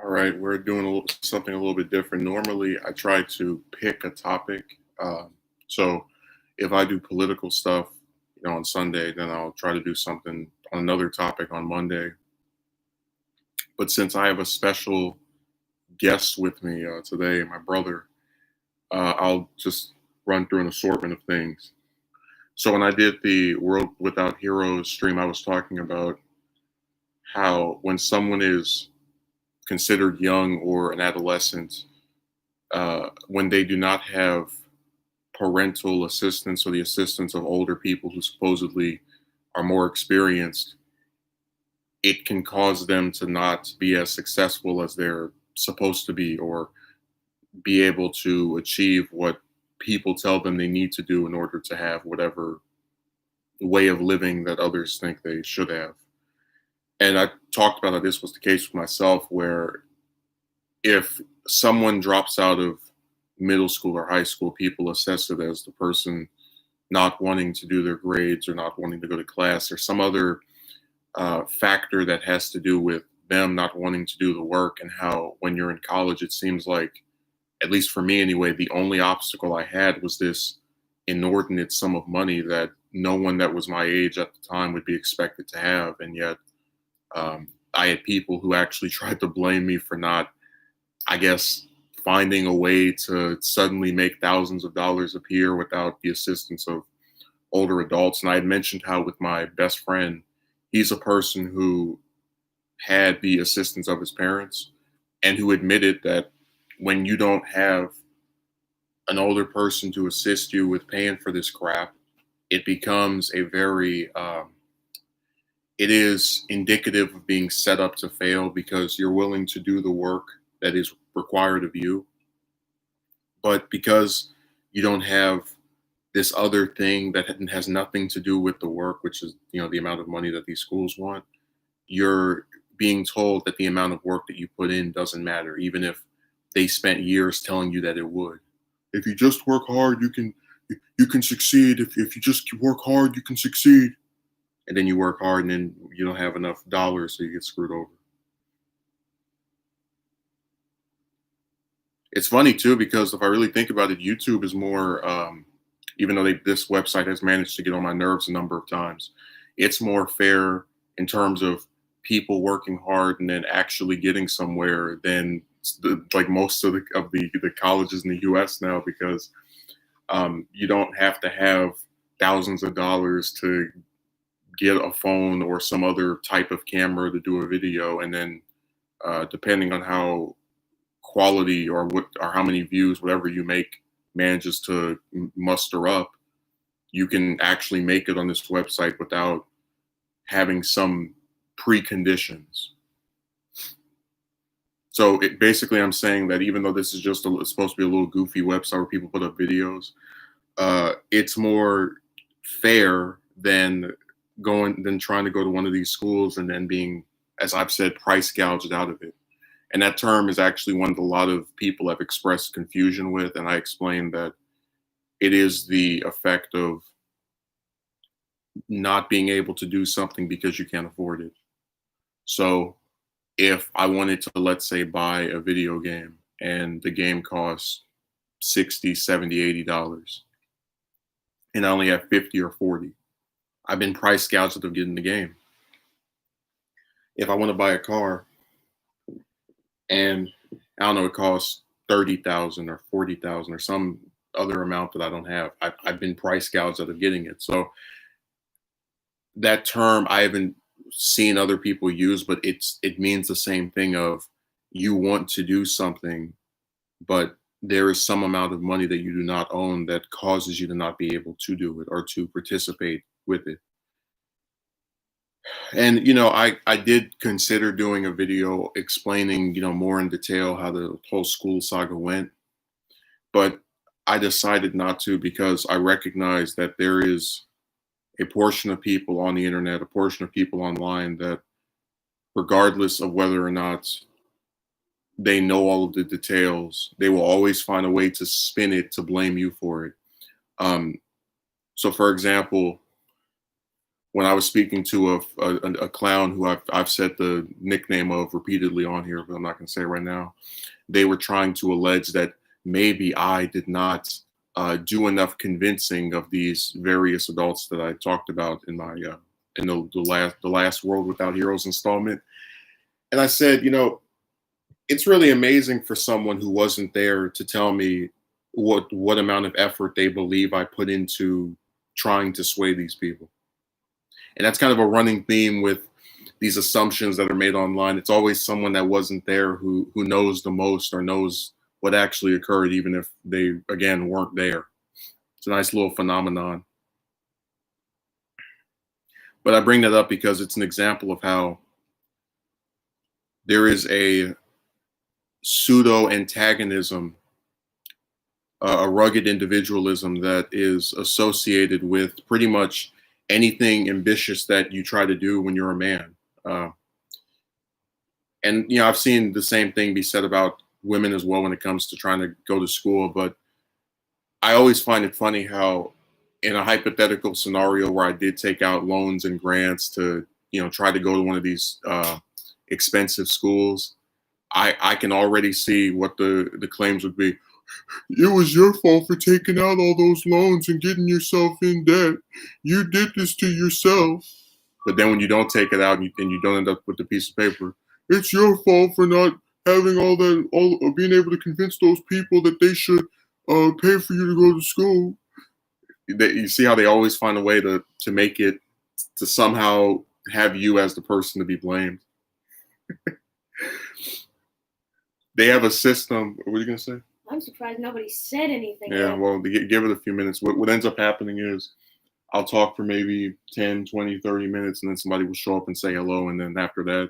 All right, we're doing something a little bit different. Normally, I try to pick a topic. So if I do political stuff, on Sunday, then I'll try to do something on another topic on Monday. But since I have a special guest with me today, my brother, I'll just run through an assortment of things. So when I did the World Without Heroes stream, I was talking about how when someone is considered young or an adolescent, when they do not have parental assistance or the assistance of older people who supposedly are more experienced, it can cause them to not be as successful as they're supposed to be or be able to achieve what people tell them they need to do in order to have whatever way of living that others think they should have. And I talked about how this was the case with myself, where if someone drops out of middle school or high school, people assess it as the person not wanting to do their grades or not wanting to go to class or some other factor that has to do with them not wanting to do the work. And how when you're in college, it seems like, at least for me anyway, the only obstacle I had was this inordinate sum of money that no one that was my age at the time would be expected to have. And yet I had people who actually tried to blame me for not, I guess, finding a way to suddenly make thousands of dollars appear without the assistance of older adults. And I had mentioned how with my best friend, he's a person who had the assistance of his parents and who admitted that when you don't have an older person to assist you with paying for this crap, it becomes a very, it is indicative of being set up to fail because you're willing to do the work that is required of you. But because you don't have this other thing that has nothing to do with the work, which is, the amount of money that these schools want, you're being told that the amount of work that you put in doesn't matter, even if they spent years telling you that it would. If you just work hard, you can succeed. If you just work hard, you can succeed. And then you work hard and then you don't have enough dollars, so you get screwed over. It's funny too, because if I really think about it, YouTube is more, even though this website has managed to get on my nerves a number of times, it's more fair in terms of people working hard and then actually getting somewhere than like most of the colleges in the U.S. now, because you don't have to have thousands of dollars to get a phone or some other type of camera to do a video, and then depending on how quality or what or how many views whatever you make manages to muster up, you can actually make it on this website without having some preconditions. So basically, I'm saying that even though this is just it's supposed to be a little goofy website where people put up videos, it's more fair than trying to go to one of these schools and then being, as I've said, price gouged out of it. And that term is actually one that a lot of people have expressed confusion with. And I explained that it is the effect of not being able to do something because you can't afford it. So if I wanted to, let's say, buy a video game and the game costs 60, 70, $80, and I only have 50 or 40, I've been price gouged out of getting the game. If I want to buy a car and I don't know, it costs 30,000 or 40,000 or some other amount that I don't have, I've been price gouged out of getting it. So that term I haven't seen other people use, but it means the same thing of you want to do something, but there is some amount of money that you do not own that causes you to not be able to do it or to participate with it. And I did consider doing a video explaining more in detail how the whole school saga went, but I decided not to because I recognize that there is a portion of people on the internet, a portion of people online that, regardless of whether or not they know all of the details, they will always find a way to spin it to blame you for it. So, for example, when I was speaking to a clown who I've said the nickname of repeatedly on here, but I'm not going to say it right now. They were trying to allege that maybe I did not do enough convincing of these various adults that I talked about in my in the last World Without Heroes installment. And I said, it's really amazing for someone who wasn't there to tell me what amount of effort they believe I put into trying to sway these people. And that's kind of a running theme with these assumptions that are made online. It's always someone that wasn't there who knows the most or knows what actually occurred, even if they, again, weren't there. It's a nice little phenomenon. But I bring that up because it's an example of how there is a pseudo antagonism, a rugged individualism that is associated with pretty much anything ambitious that you try to do when you're a man. And I've seen the same thing be said about women as well when it comes to trying to go to school. But I always find it funny how, in a hypothetical scenario where I did take out loans and grants to, try to go to one of these expensive schools, I can already see what the claims would be. It was your fault for taking out all those loans and getting yourself in debt. You did this to yourself. But then when you don't take it out and you don't end up with the piece of paper, it's your fault for not having being able to convince those people that they should pay for you to go to school. You see how they always find a way to make it, to somehow have you as the person to be blamed. They have a system. What are you going to say? I'm surprised nobody said anything. Yeah, well, give it a few minutes. What ends up happening is I'll talk for maybe 10, 20, 30 minutes, and then somebody will show up and say hello, and then after that,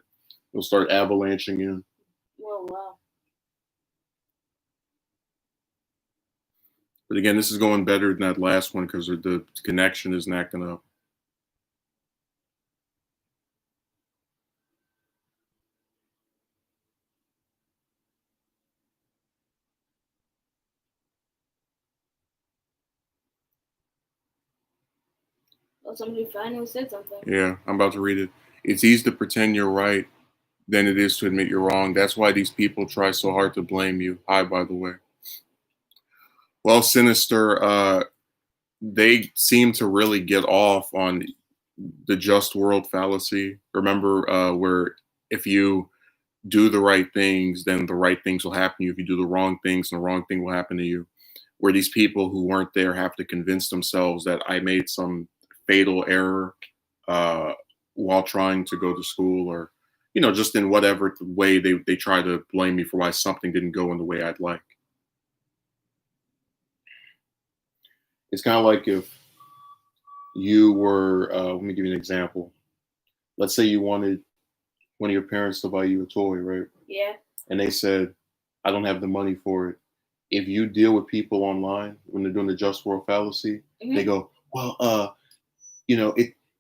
they'll start avalanching in. Whoa, wow. But again, this is going better than that last one because the connection isn't acting up. Oh, somebody finally said something. Yeah, I'm about to read it. It's easy to pretend you're right than it is to admit you're wrong. That's why these people try so hard to blame you. Hi, by the way. Well, Sinister, they seem to really get off on the just world fallacy. Remember, where if you do the right things, then the right things will happen to you. If you do the wrong things, then the wrong thing will happen to you. Where these people who weren't there have to convince themselves that I made some fatal error while trying to go to school, or just in whatever way they try to blame me for why something didn't go in the way I'd like. It's kind of like if you were, let me give you an example. Let's say you wanted one of your parents to buy you a toy, right? Yeah. And they said, I don't have the money for it. If you deal with people online when they're doing the just world fallacy, they go, well,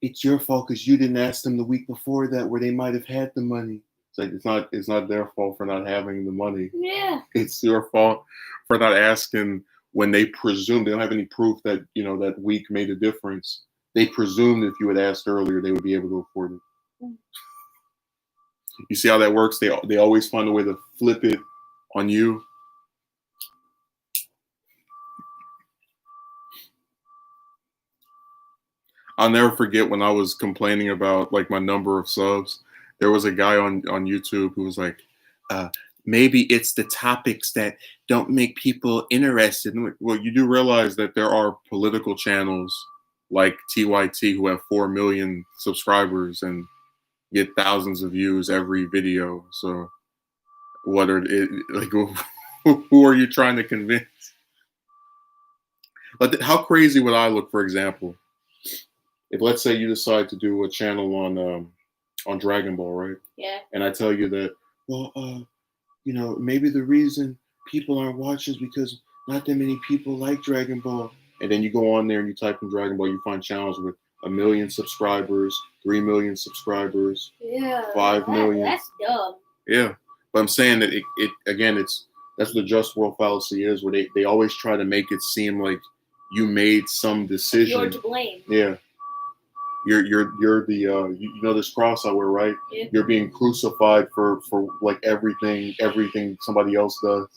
it's your fault because you didn't ask them the week before that where they might have had the money. It's like it's not their fault for not having the money. Yeah. It's your fault for not asking when they presume they don't have any proof that that week made a difference. They presumed if you had asked earlier, they would be able to afford it. You see how that works? They always find a way to flip it on you. I'll never forget when I was complaining about like my number of subs. There was a guy on YouTube who was like, maybe it's the topics that don't make people interested. Well, you do realize that there are political channels like TYT who have 4 million subscribers and get thousands of views every video. So what are it like? Who are you trying to convince? But how crazy would I look, for example, if let's say you decide to do a channel on Dragon Ball, right? Yeah. And I tell you that, well, maybe the reason people aren't watching is because not that many people like Dragon Ball. And then you go on there and you type in Dragon Ball, you find channels with 1 million subscribers, 3 million subscribers, Yeah. 5 million. That's dumb. Yeah, but I'm saying that it again, that's what the just world fallacy is, where they always try to make it seem like you made some decision. You're to blame. Yeah. You're the you know this cross I wear, right? Yeah. You're being crucified for like everything somebody else does.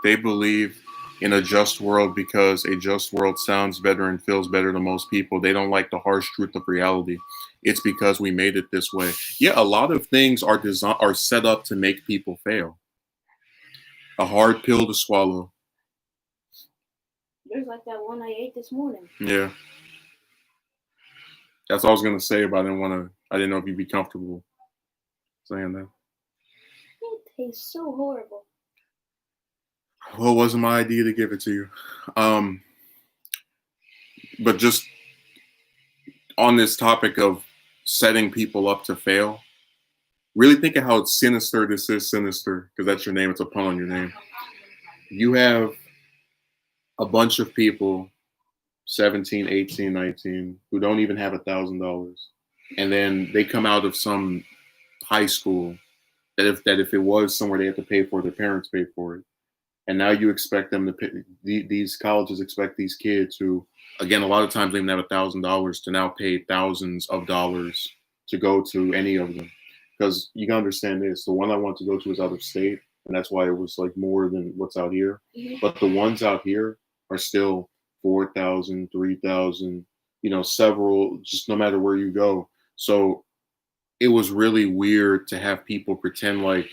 They believe in a just world because a just world sounds better and feels better to most people. They don't like the harsh truth of reality. It's because we made it this way. Yeah, a lot of things are set up to make people fail. A hard pill to swallow. There's like that one I ate this morning. Yeah. That's all I was gonna say, but I didn't know if you'd be comfortable saying that. It tastes so horrible. Well, it wasn't my idea to give it to you. But just on this topic of setting people up to fail, really think of how sinister this is. Sinister, because that's your name. It's a pun on your name. You have a bunch of people, 17, 18, 19, who don't even have $1,000. And then they come out of some high school that if it was somewhere they have to pay for, their parents pay for it. And now you expect them to pay, these colleges expect these kids who, again, a lot of times they even have $1,000 to now pay thousands of dollars to go to any of them. Because you can understand this, the one I want to go to is out of state, and that's why it was like more than what's out here. Mm-hmm. But the ones out here are still 4,000, 3,000, several, just no matter where you go. So it was really weird to have people pretend like,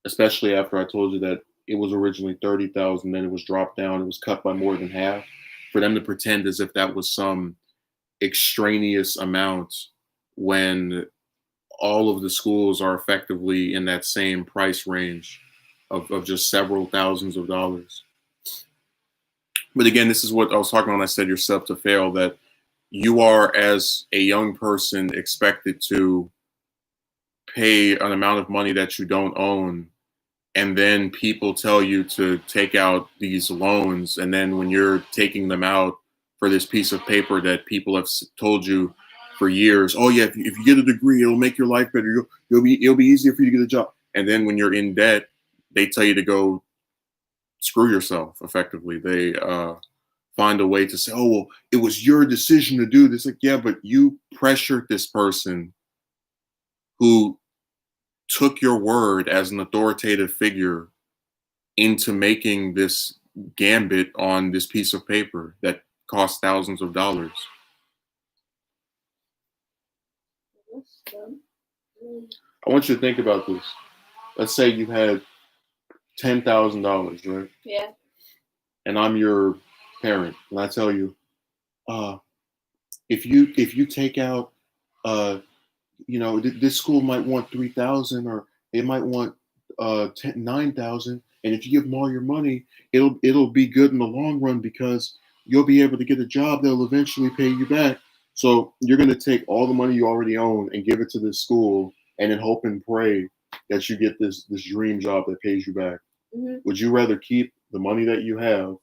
especially after I told you that it was originally 30,000, then it was dropped down, it was cut by more than half, for them to pretend as if that was some extraneous amount when all of the schools are effectively in that same price range of just several thousands of dollars. But again, this is what I was talking about when I said you're set up to fail, that you are, as a young person, expected to pay an amount of money that you don't own, and then people tell you to take out these loans, and then when you're taking them out for this piece of paper that people have told you for years, oh yeah, if you get a degree, it'll make your life better. It'll be easier for you to get a job. And then when you're in debt, they tell you to go screw yourself. Effectively, they find a way to say, oh well, it was your decision to do this. Like, yeah, but you pressured this person who took your word as an authoritative figure into making this gambit on this piece of paper that cost thousands of dollars. I want you to think about this. Let's say you had $10,000, right? Yeah. And I'm your parent, and I tell you, if you take out, this school might want 3,000, or they might want 9,000, and if you give them all your money, it'll be good in the long run because you'll be able to get a job that'll eventually pay you back. So you're going to take all the money you already own and give it to this school, and then hope and pray that you get this dream job that pays you back. Mm-hmm. Would you rather keep the money that you have,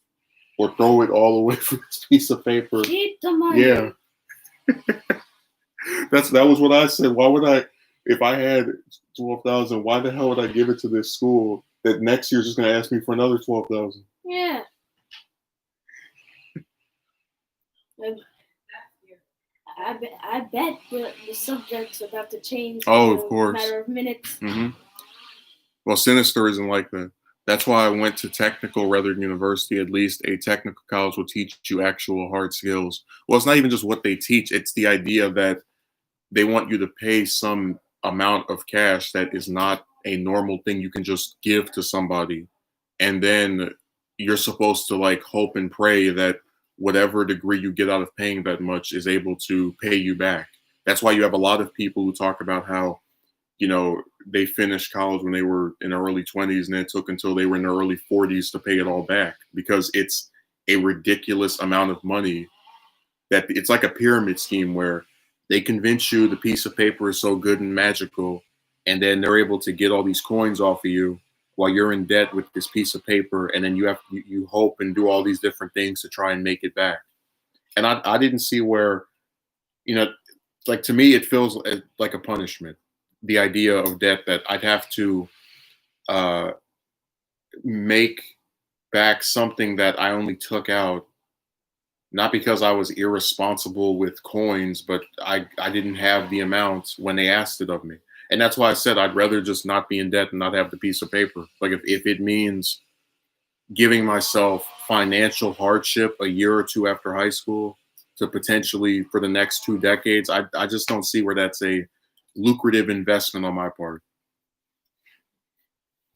or throw it all away for this piece of paper? Keep the money. Yeah. That was what I said. Why would I, if I had 12,000, why the hell would I give it to this school that next year's just going to ask me for another 12,000? Yeah. I bet the subject's about to change. Oh, in of course. A matter of minutes. Mm-hmm. Well, Sinister isn't like that. That's why I went to technical rather than university. At least a technical college will teach you actual hard skills. Well, it's not even just what they teach. It's the idea that they want you to pay some amount of cash that is not a normal thing you can just give to somebody. And then you're supposed to like hope and pray that whatever degree you get out of paying that much is able to pay you back. That's why you have a lot of people who talk about how, they finished college when they were in their early 20s, and it took until they were in their early 40s to pay it all back, because it's a ridiculous amount of money that it's like a pyramid scheme where they convince you the piece of paper is so good and magical, and then they're able to get all these coins off of you while you're in debt with this piece of paper, and then you hope and do all these different things to try and make it back. And I didn't see where, like, to me, it feels like a punishment. The idea of debt, that I'd have to make back something that I only took out not because I was irresponsible with coins, but I didn't have the amount when they asked it of me. And that's why I said I'd rather just not be in debt and not have the piece of paper. Like if it means giving myself financial hardship a year or two after high school to potentially for the next 2 decades, I just don't see where that's a lucrative investment on my part.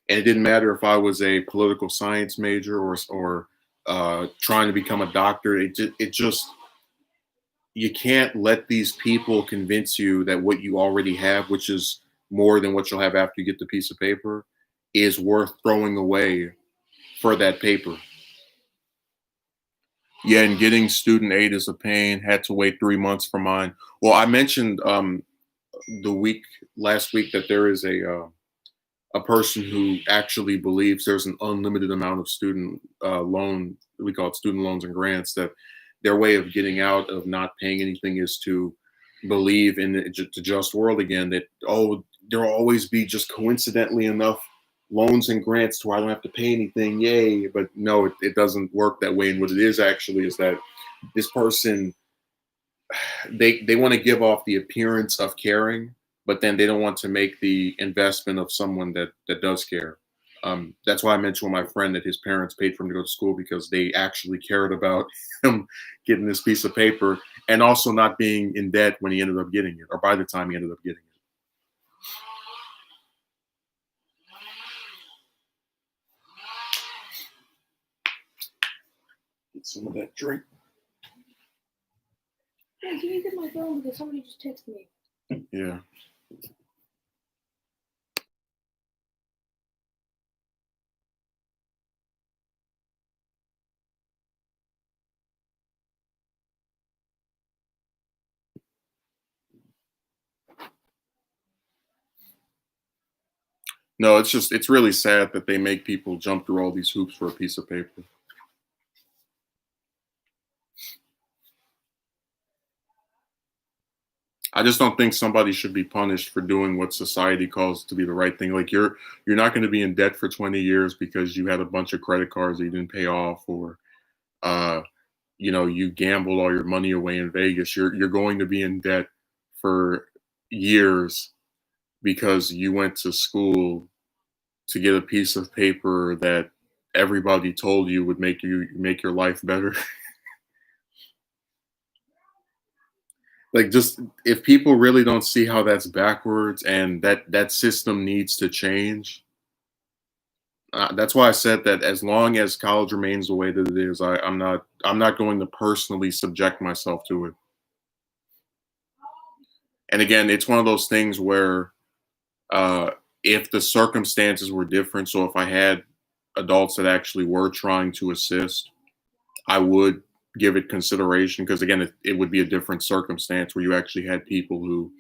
And it didn't matter if I was a political science major or trying to become a doctor. It just you can't let these people convince you that what you already have, which is more than what you'll have after you get the piece of paper, is worth throwing away for that paper. Yeah, and getting student aid is a pain. Had to wait 3 months for mine. Well, I mentioned the week last week that there is a person who actually believes there's an unlimited amount of student loan, we call it student loans and grants, that their way of getting out of not paying anything is to believe in the just world again, that, oh, there'll always be just coincidentally enough loans and grants to where I don't have to pay anything. Yay. But no, it doesn't work that way. And what it is actually is that this person, they want to give off the appearance of caring, but then they don't want to make the investment of someone that does care. That's why I mentioned with my friend that his parents paid for him to go to school because they actually cared about him getting this piece of paper and also not being in debt when he ended up getting it or by the time he ended up getting it. Get some of that drink. Yeah, can you get my phone because somebody just texted me. Yeah. No, it's really sad that they make people jump through all these hoops for a piece of paper. I just don't think somebody should be punished for doing what society calls to be the right thing. Like you're not going to be in debt for 20 years because you had a bunch of credit cards that you didn't pay off or uh you gambled all your money away in Vegas. You're going to be in debt for years because you went to school to get a piece of paper that everybody told you would make your life better. Like just if people really don't see how that's backwards and that system needs to change. That's why I said that as long as college remains the way that it is, I'm not going to personally subject myself to it. And again, it's one of those things where uh, if the circumstances were different, so if I had adults that actually were trying to assist, I would give it consideration because again, it would be a different circumstance where you actually had people who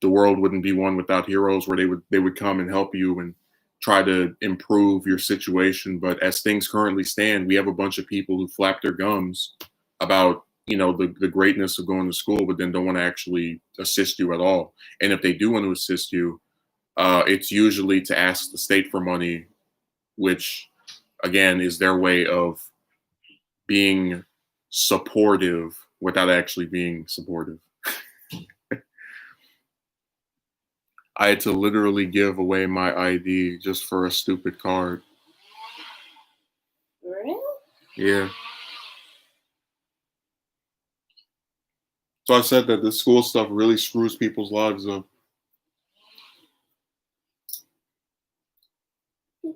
the world wouldn't be one without heroes, where they would come and help you and try to improve your situation. But as things currently stand, we have a bunch of people who flap their gums about the greatness of going to school, but then don't want to actually assist you at all. And if they do want to assist you, it's usually to ask the state for money, which again is their way of being supportive without actually being supportive. I had to literally give away my ID just for a stupid card. Really? Yeah. So I said that the school stuff really screws people's lives up.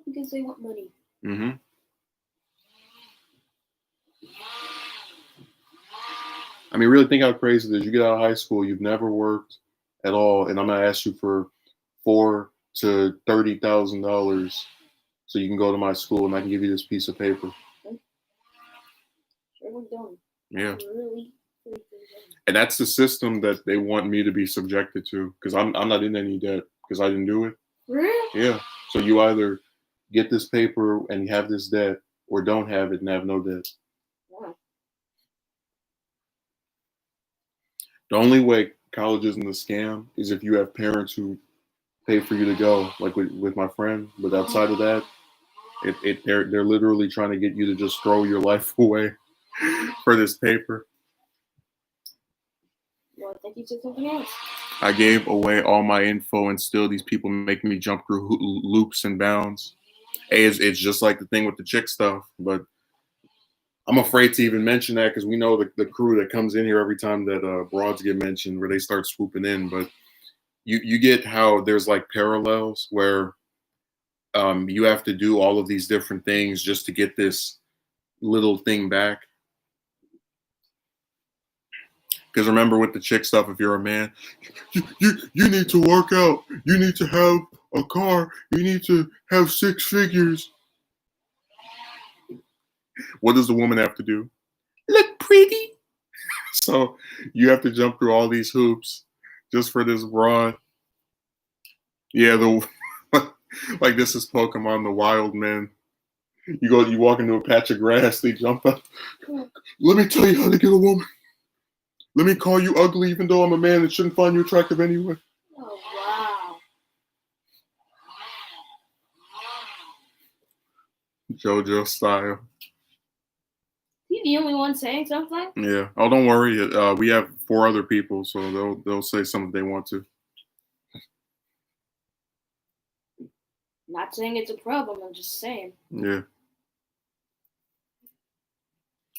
Because they want money. hmm I mean, really think how crazy it is. You get out of high school, you've never worked at all, and I'm gonna ask you for $4,000 to $30,000 so you can go to my school and I can give you this piece of paper. Sure, we're done. Yeah. Really? And that's the system that they want me to be subjected to because I'm not in any debt because I didn't do it. Really? Yeah. So you either get this paper and have this debt or don't have it and have no debt. Wow. The only way college isn't a scam is if you have parents who pay for you to go, like with my friend. But outside of that, They're literally trying to get you to just throw your life away for this paper. Well, I think you said something else. I gave away all my info, and still these people make me jump through loops and bounds. Hey, it's just like the thing with the chick stuff, but I'm afraid to even mention that because we know the crew that comes in here every time that broads get mentioned, where they start swooping in. But you get how there's like parallels where you have to do all of these different things just to get this little thing back. Because remember with the chick stuff, if you're a man, you need to work out. You need to have a car. You need to have 6 figures. What does the woman have to do? Look pretty. So you have to jump through all these hoops just for this broad. Yeah, like this is Pokemon, the wild men. You walk into a patch of grass, they jump up. Let me tell you how to get a woman. Let me call you ugly even though I'm a man and shouldn't find you attractive anyway. Oh, wow. JoJo style. You the only one saying something? Yeah. Oh, don't worry. We have 4 other people, so they'll say something they want to. Not saying it's a problem, I'm just saying. Yeah.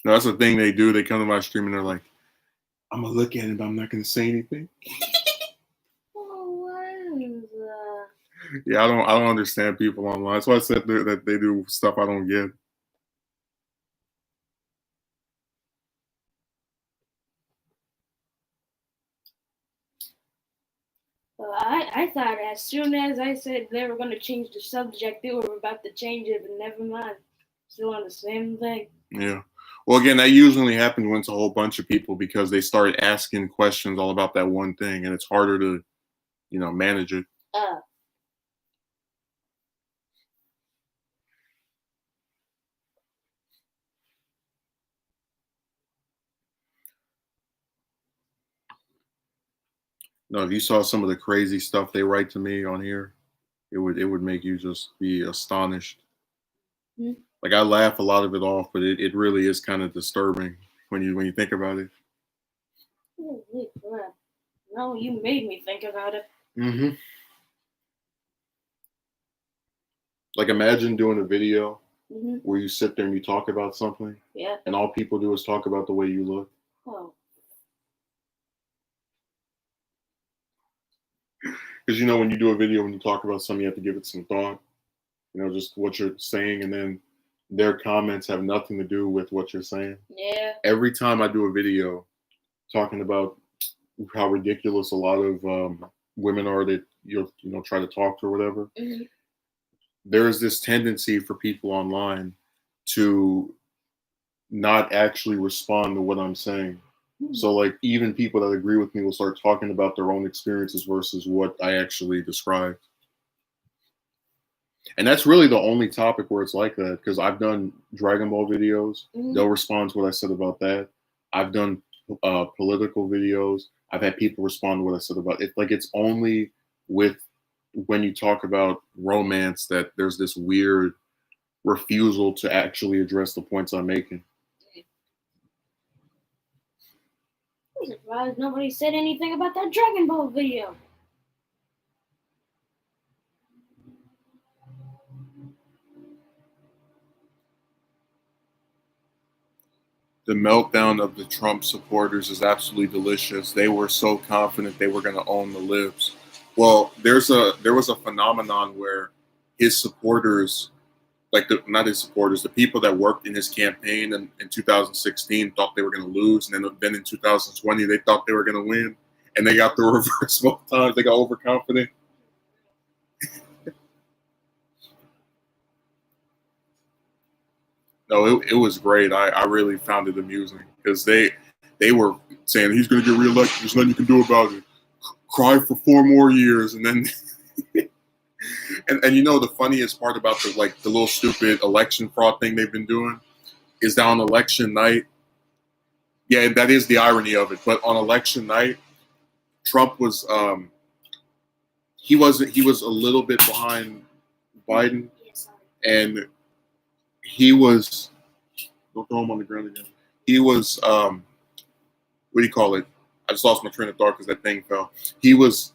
No, that's the thing they do. They come to my stream and they're like, I'm gonna look at it, but I'm not gonna say anything. Oh, what is that? Yeah, I don't understand people online. That's why I said that they do stuff I don't get. I thought as soon as I said they were going to change the subject, they were about to change it, but never mind. Still on the same thing. Yeah. Well, again, that usually happens when it's a whole bunch of people because they start asking questions all about that one thing, and it's harder to, manage it. No, if you saw some of the crazy stuff they write to me on here, it would make you just be astonished. Mm-hmm. Like I laugh a lot of it off, but it really is kind of disturbing when you think about it. Holy crap. No, you made me think about it. Mm-hmm. Like imagine doing a video where you sit there and you talk about something, and all people do is talk about the way you look. Oh. Because when you do a video, when you talk about something, you have to give it some thought. Just what you're saying, and then their comments have nothing to do with what you're saying. Yeah. Every time I do a video talking about how ridiculous a lot of women are that try to talk to or whatever, there is this tendency for people online to not actually respond to what I'm saying. So like even people that agree with me will start talking about their own experiences versus what I actually described. And that's really the only topic where it's like that, because I've done Dragon Ball videos. They'll respond to what I said about that. I've done political videos. I've had people respond to what I said about it. Like it's only with when you talk about romance that there's this weird refusal to actually address the points I'm making. I'm surprised nobody said anything about that Dragon Ball video. The meltdown of the Trump supporters is absolutely delicious. They were so confident they were going to own the libs. Well, there was a phenomenon where his supporters, not his supporters, the people that worked in his campaign in 2016 thought they were going to lose, and then in 2020 they thought they were going to win, and they got the reverse both times. They got overconfident. No, it was great. I really found it amusing because they were saying he's going to get reelected. There's nothing you can do about it. Cry for 4 more years, and then and the funniest part about the little stupid election fraud thing they've been doing is that on election night, yeah, that is the irony of it. But on election night, Trump was he was a little bit behind Biden, and he was, don't throw him on the ground again. He was, what do you call it? I just lost my train of thought because that thing fell. He was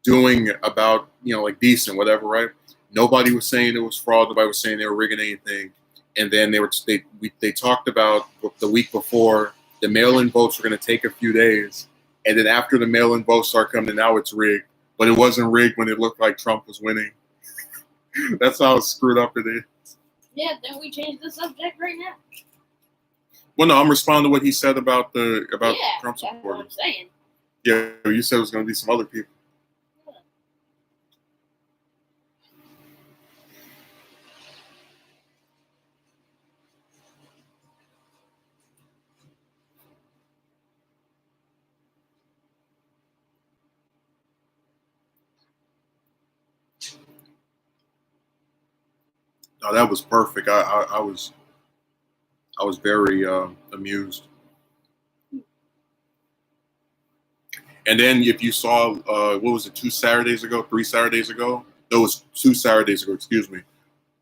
doing about, like decent, whatever, right? Nobody was saying it was fraud. Nobody was saying they were rigging anything. And then they talked about the week before the mail-in votes were going to take a few days. And then after the mail-in votes start coming, now it's rigged. But it wasn't rigged when it looked like Trump was winning. That's how screwed up it is. Yeah, then we change the subject right now. Well, no, I'm responding to what he said about Trump That's what supporters. I'm saying. Yeah, you said it was going to be some other people. No, that was perfect. I was very amused. And then if you saw, what was it, 3 Saturdays ago? No, it was 2 Saturdays ago. Excuse me.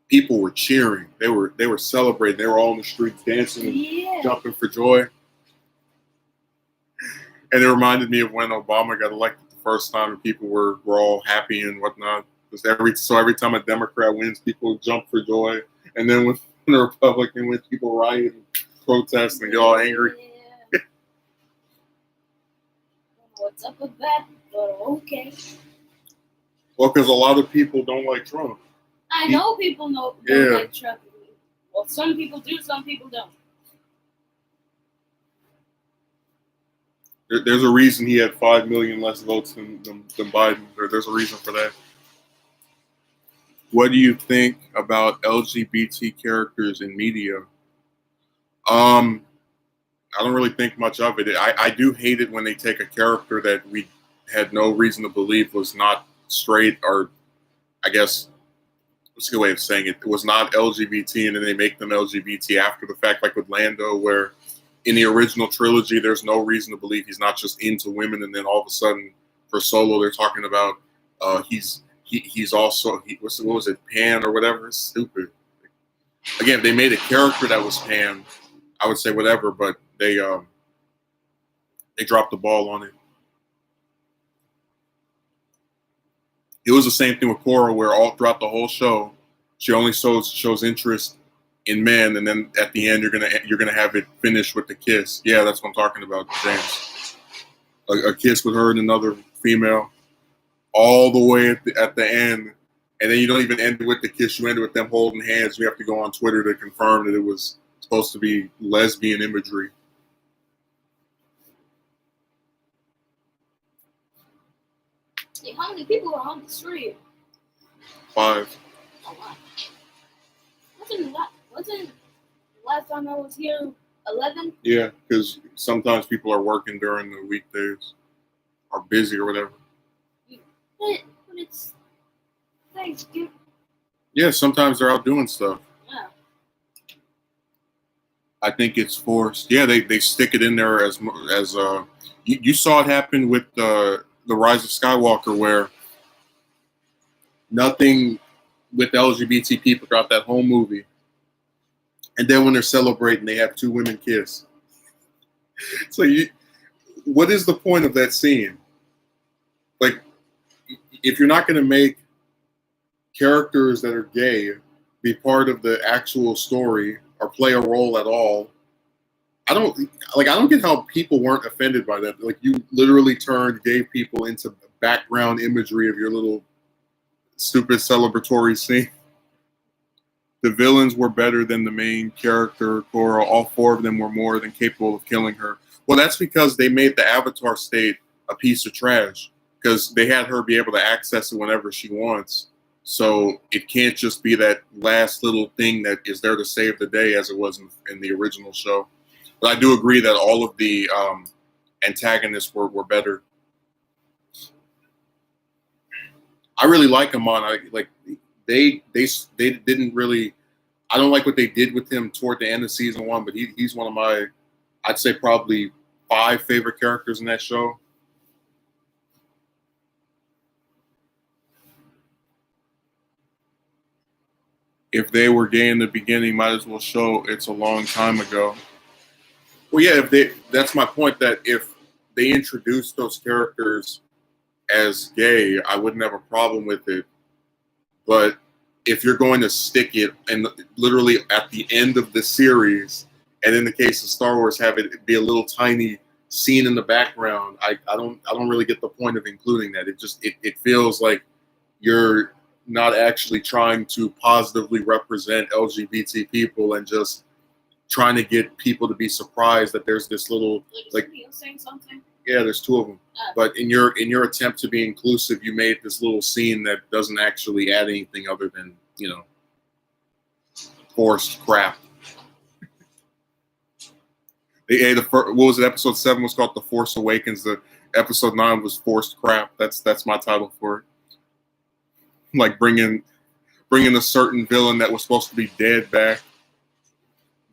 People were cheering. They were celebrating. They were all in the streets dancing and jumping for joy. And it reminded me of when Obama got elected the first time, and people were all happy and whatnot. Because every time a Democrat wins, people jump for joy. And then when a Republican wins, people riot and protest and get all angry. Yeah. What's up with that? But okay. Well, because a lot of people don't like Trump. I know people don't like Trump. Well, some people do, some people don't. There's a reason he had 5 million less votes than Biden. There's a reason for that. What do you think about LGBT characters in media? I don't really think much of it. I do hate it when they take a character that we had no reason to believe was not straight, or I guess what's a good way of saying it? It was not LGBT, and then they make them LGBT after the fact, like with Lando, where in the original trilogy, there's no reason to believe he's not just into women, and then all of a sudden, for Solo, they're talking about he's also what was it, pan or whatever? It's stupid. Again, if they made a character that was pan, I would say whatever, but they dropped the ball on it. It was the same thing with Korra, where all throughout the whole show, she only shows interest in men, and then at the end, you're gonna have it finished with the kiss. Yeah, that's what I'm talking about, James. A kiss with her and another female, all the way at the end, and then you don't even end with the kiss. You end it with them holding hands. You have to go on Twitter to confirm that it was supposed to be lesbian imagery. Hey, how many people are on the street? 5. A lot. Wasn't last time I was here 11? Yeah, because sometimes people are working during the weekdays, or busy or whatever. But it's Thanksgiving. Yeah, sometimes they're out doing stuff. Yeah. I think it's forced. Yeah, they stick it in there as you saw it happen with the Rise of Skywalker, where nothing with LGBT people throughout that whole movie, and then when they're celebrating, they have 2 women kiss. So what is the point of that scene? Like, if you're not going to make characters that are gay be part of the actual story or play a role at all, I don't get how people weren't offended by that. Like, you literally turned gay people into background imagery of your little stupid celebratory scene. The villains were better than the main character, Korra. All 4 of them were more than capable of killing her. Well, that's because they made the Avatar state a piece of trash, because they had her be able to access it whenever she wants. So it can't just be that last little thing that is there to save the day, as it was in the original show. But I do agree that all of the antagonists were better. I really like Amon. They didn't really. I don't like what they did with him toward the end of season 1, but he's one of my, I'd say probably 5 favorite characters in that show. if they were gay in the beginning, might as well show it's a long time ago. Well, yeah, that's my point, that if they introduced those characters as gay, I wouldn't have a problem with it. But if you're going to stick it and literally at the end of the series, and in the case of Star Wars, have it be a little tiny scene in the background, I don't really get the point of including that. It feels like you're not actually trying to positively represent LGBT people and just trying to get people to be surprised that there's this little, like, saying something. yeah, there's two of them. But in your attempt to be inclusive, you made this little scene that doesn't actually add anything other than, forced crap. What was it? Episode 7 was called The Force Awakens. The episode 9 was Forced Crap. That's my title for it. Like bringing a certain villain that was supposed to be dead back.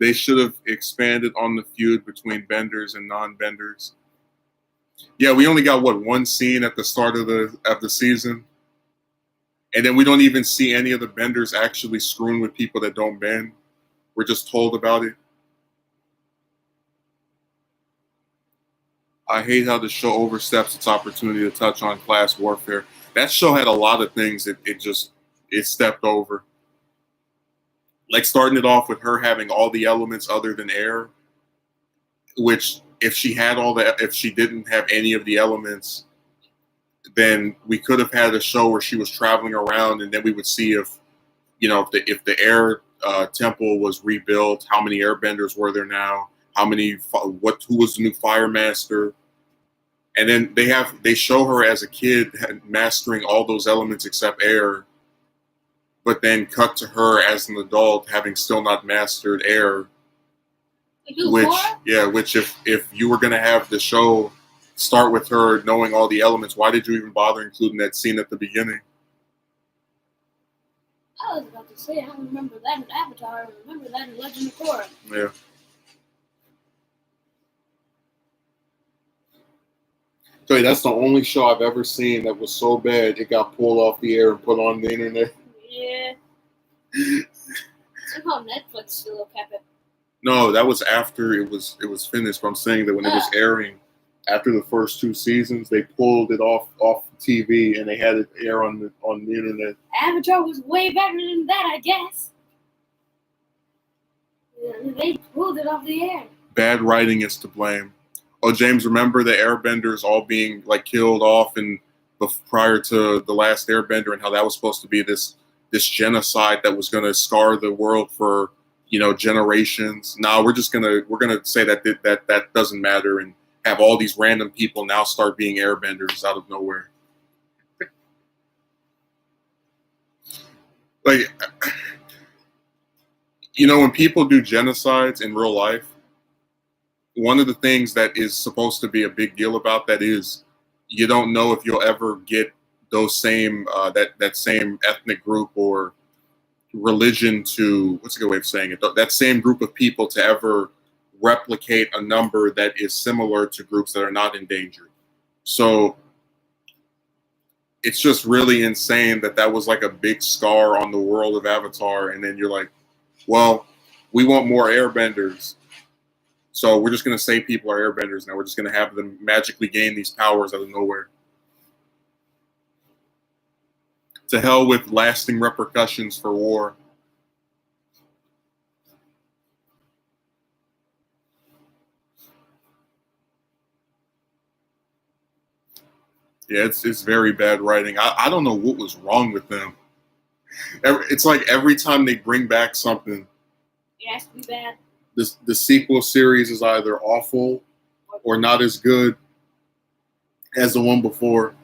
They should have expanded on the feud between benders and non-benders. Yeah, we only got one scene at the start of the season, and then we don't even see any of the benders actually screwing with people that don't bend. We're just told about it. I hate how the show oversteps its opportunity to touch on class warfare. That show had a lot of things it stepped over. Like starting it off with her having all the elements other than air, which if she didn't have any of the elements, then we could have had a show where she was traveling around, and then we would see if the air temple was rebuilt, how many airbenders were there now, who was the new fire master, and then they show her as a kid mastering all those elements except air, but then cut to her as an adult having still not mastered air. Which if you were gonna have the show start with her knowing all the elements, why did you even bother including that scene at the beginning? I was about to say, I don't remember that in Avatar. I remember that in Legend of Korra. Yeah. So that's the only show I've ever seen that was so bad it got pulled off the air and put on the internet. Yeah. Somehow Netflix still kept it. No, that was after it was finished. But I'm saying that when it was airing, after the first 2 seasons, they pulled it off TV and they had it air on the internet. Avatar was way better than that, I guess. Yeah, they pulled it off the air. Bad writing is to blame. Oh, James, remember the airbenders all being like killed off prior to The Last Airbender, and how that was supposed to be this genocide that was going to scar the world for generations. Now we're gonna say that doesn't matter and have all these random people now start being airbenders out of nowhere. Like, when people do genocides in real life, one of the things that is supposed to be a big deal about that is you don't know if you'll ever get those same that same ethnic group or religion to, what's a good way of saying it, that same group of people to ever replicate a number that is similar to groups that are not endangered. So it's just really insane that was like a big scar on the world of Avatar, and then you're like, well, we want more airbenders, so we're just going to say people are airbenders now. We're just going to have them magically gain these powers out of nowhere. To hell with lasting repercussions for war. Yeah, it's very bad writing. I don't know what was wrong with them. It's like every time they bring back something, it has to be bad. The sequel series is either awful or not as good as the one before.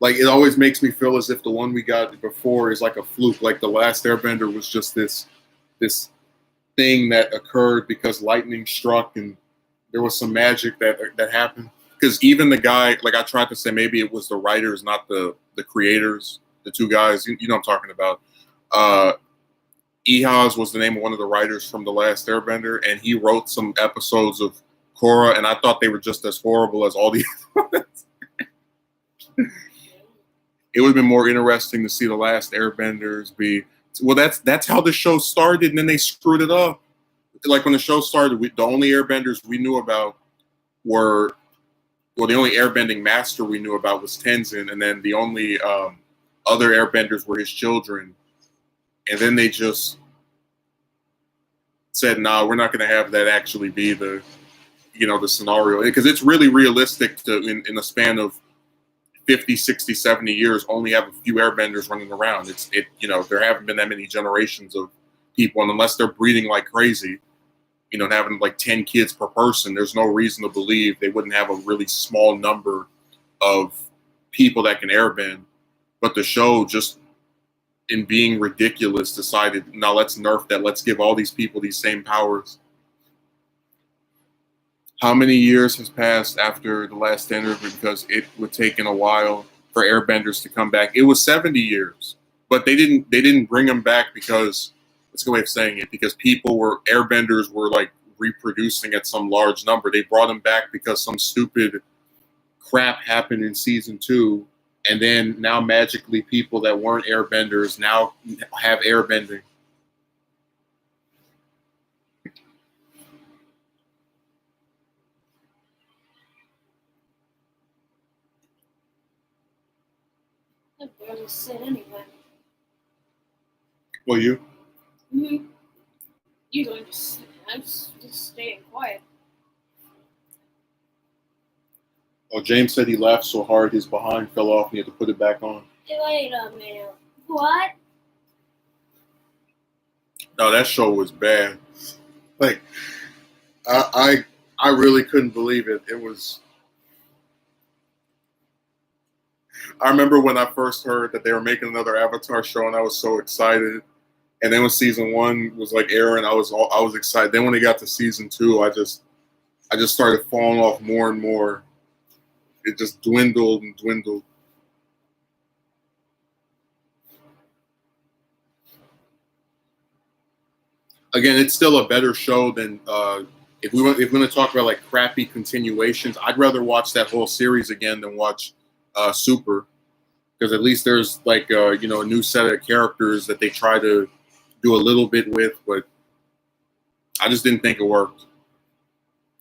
Like, it always makes me feel as if the one we got before is like a fluke. Like The Last Airbender was just this thing that occurred because lightning struck and there was some magic that happened. Because even the guy, like I tried to say, maybe it was the writers, not the creators, the two guys. You know what I'm talking about. Ehaz was the name of one of the writers from The Last Airbender, and he wrote some episodes of Korra, and I thought they were just as horrible as all the other ones. It would have been more interesting to see The Last Airbenders be Well, that's how the show started, and then they screwed it up. Like when the show started, the only airbenders we knew about were, well, the only airbending master we knew about was Tenzin, and then the only other airbenders were his children. And then they just said, "Nah, we're not going to have that actually be the, the scenario," because it's really realistic to in a span of 50, 60, 70 years only have a few airbenders running around. There haven't been that many generations of people, and unless they're breeding like crazy, and having like 10 kids per person, there's no reason to believe they wouldn't have a really small number of people that can airbend. But the show, just in being ridiculous, decided, now let's nerf that. Let's give all these people these same powers. How many years has passed after the last interview? Because it would take a while for airbenders to come back. It was 70 years, but they didn't bring them back because, what's a good way of saying it? Because airbenders were like reproducing at some large number. They brought them back because some stupid crap happened in season 2, and then now magically people that weren't airbenders now have airbending. I barely said anything. Well, you? Mm-hmm. You going to? I'm just staying quiet. Oh, James said he laughed so hard his behind fell off and he had to put it back on. Wait a minute. What? No, that show was bad. Like, I really couldn't believe it. It was. I remember when I first heard that they were making another Avatar show, and I was so excited. And then when season 1 was like airing, I was excited. Then when they got to season 2, I just started falling off more and more. It just dwindled and dwindled. Again, it's still a better show than if we're going to talk about like crappy continuations. I'd rather watch that whole series again than watch Super, because at least there's like a new set of characters that they try to do a little bit with, but I just didn't think it worked.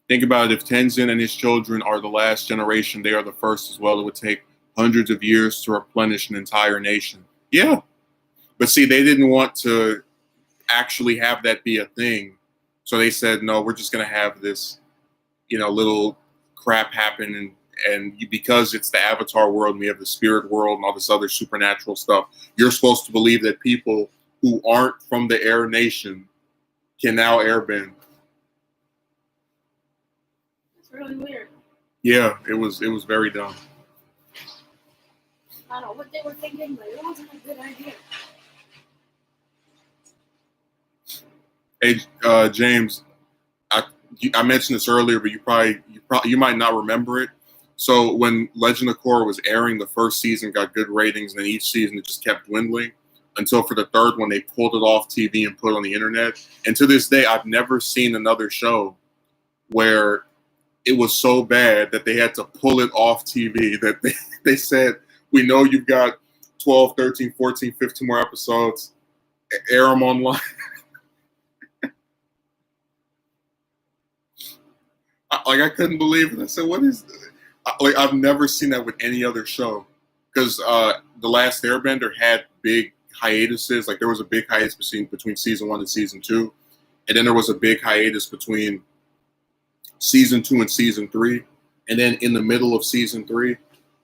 Think about it. If Tenzin and his children are the last generation, they are the first as well. It would take hundreds of years to replenish an entire nation. Yeah. But see, they didn't want to actually have that be a thing. So they said, no, we're just going to have this, little crap happen. And because it's the Avatar world and we have the spirit world and all this other supernatural stuff, you're supposed to believe that people who aren't from the Air Nation can now airbend. It's really weird. Yeah, it was very dumb. I don't know what they were thinking, but it wasn't a good idea. Hey, James, I mentioned this earlier, but you might not remember it. So when Legend of Korra was airing, the first season got good ratings, and then each season it just kept dwindling until for the third one they pulled it off TV and put it on the internet. And to this day, I've never seen another show where it was so bad that they had to pull it off TV, that they said, we know you've got 12, 13, 14, 15 more episodes. Air them online. I couldn't believe it. I said, what is this? I've never seen that with any other show. Because The Last Airbender had big hiatuses. Like, there was a big hiatus between season 1 and season 2. And then there was a big hiatus between season 2 and season 3. And then in the middle of season 3.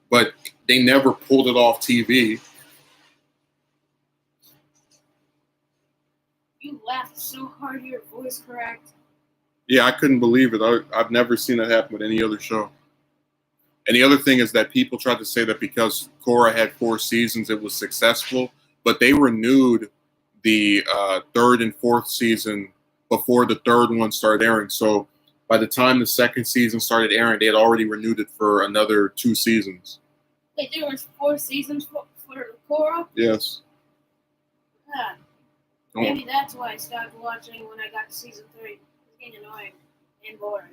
But they never pulled it off TV. You laughed so hard your voice cracked. Yeah, I couldn't believe it. I've never seen that happen with any other show. And the other thing is that people tried to say that because Korra had 4 seasons, it was successful. But they renewed the 3rd and 4th season before the 3rd one started airing. So by the time the 2nd season started airing, they had already renewed it for another 2 seasons. Wait, there was 4 seasons for Korra? Yes. Yeah. Maybe that's why I stopped watching when I got to season 3. It was getting annoying and boring.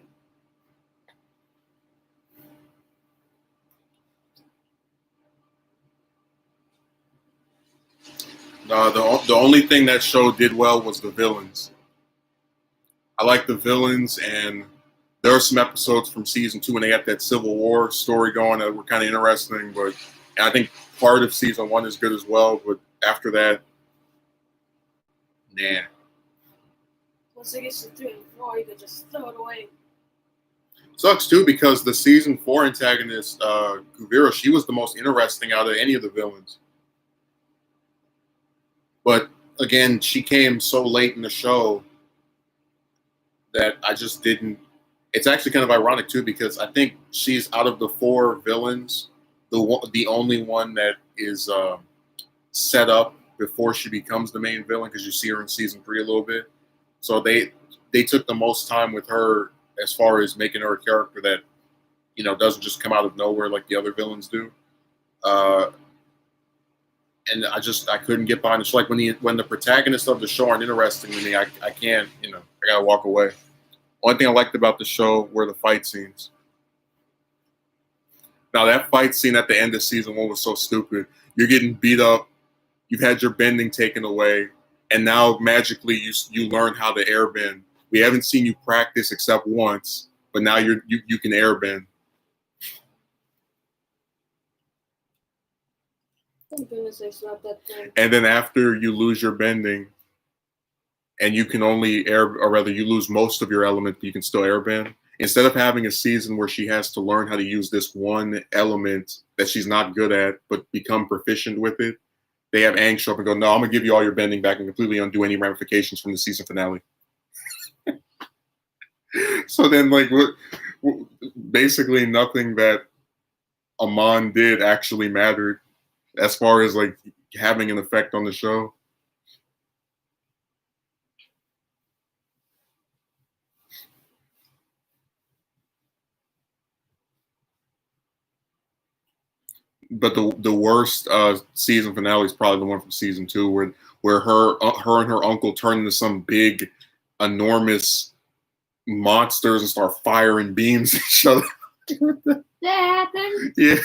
The only thing that show did well was the villains. I like the villains, and there are some episodes from season 2 when they got that Civil War story going that were kind of interesting. But I think part of season 1 is good as well. But after that, nah. Once it gets to 3 and 4, you could just throw it away. Sucks too because the season 4 antagonist, Kuvira, she was the most interesting out of any of the villains. But again, she came so late in the show that I just didn't. It's actually kind of ironic too because I think she's out of the 4 villains, the only one that is set up before she becomes the main villain because you see her in season 3 a little bit. So they took the most time with her as far as making her a character that doesn't just come out of nowhere like the other villains do. And I couldn't get behind it. It's like when the protagonists of the show aren't interesting to me, I can't, I gotta walk away. One thing I liked about the show were the fight scenes. Now that fight scene at the end of season 1 was so stupid. You're getting beat up, you've had your bending taken away, and now magically you learn how to airbend. We haven't seen you practice except once, but now you can airbend. Thank goodness I slept that thing. And then after you lose your bending, and you can only you lose most of your element, but you can still airbend. Instead of having a season where she has to learn how to use this one element that she's not good at, but become proficient with it, they have Aang show up and go, "No, I'm gonna give you all your bending back and completely undo any ramifications from the season finale." So then, basically nothing that Amon did actually mattered as far as having an effect on the show. But the worst season finale is probably the one from season 2, where her and her uncle turn into some big, enormous monsters and start firing beams at each other. That happened? Yeah.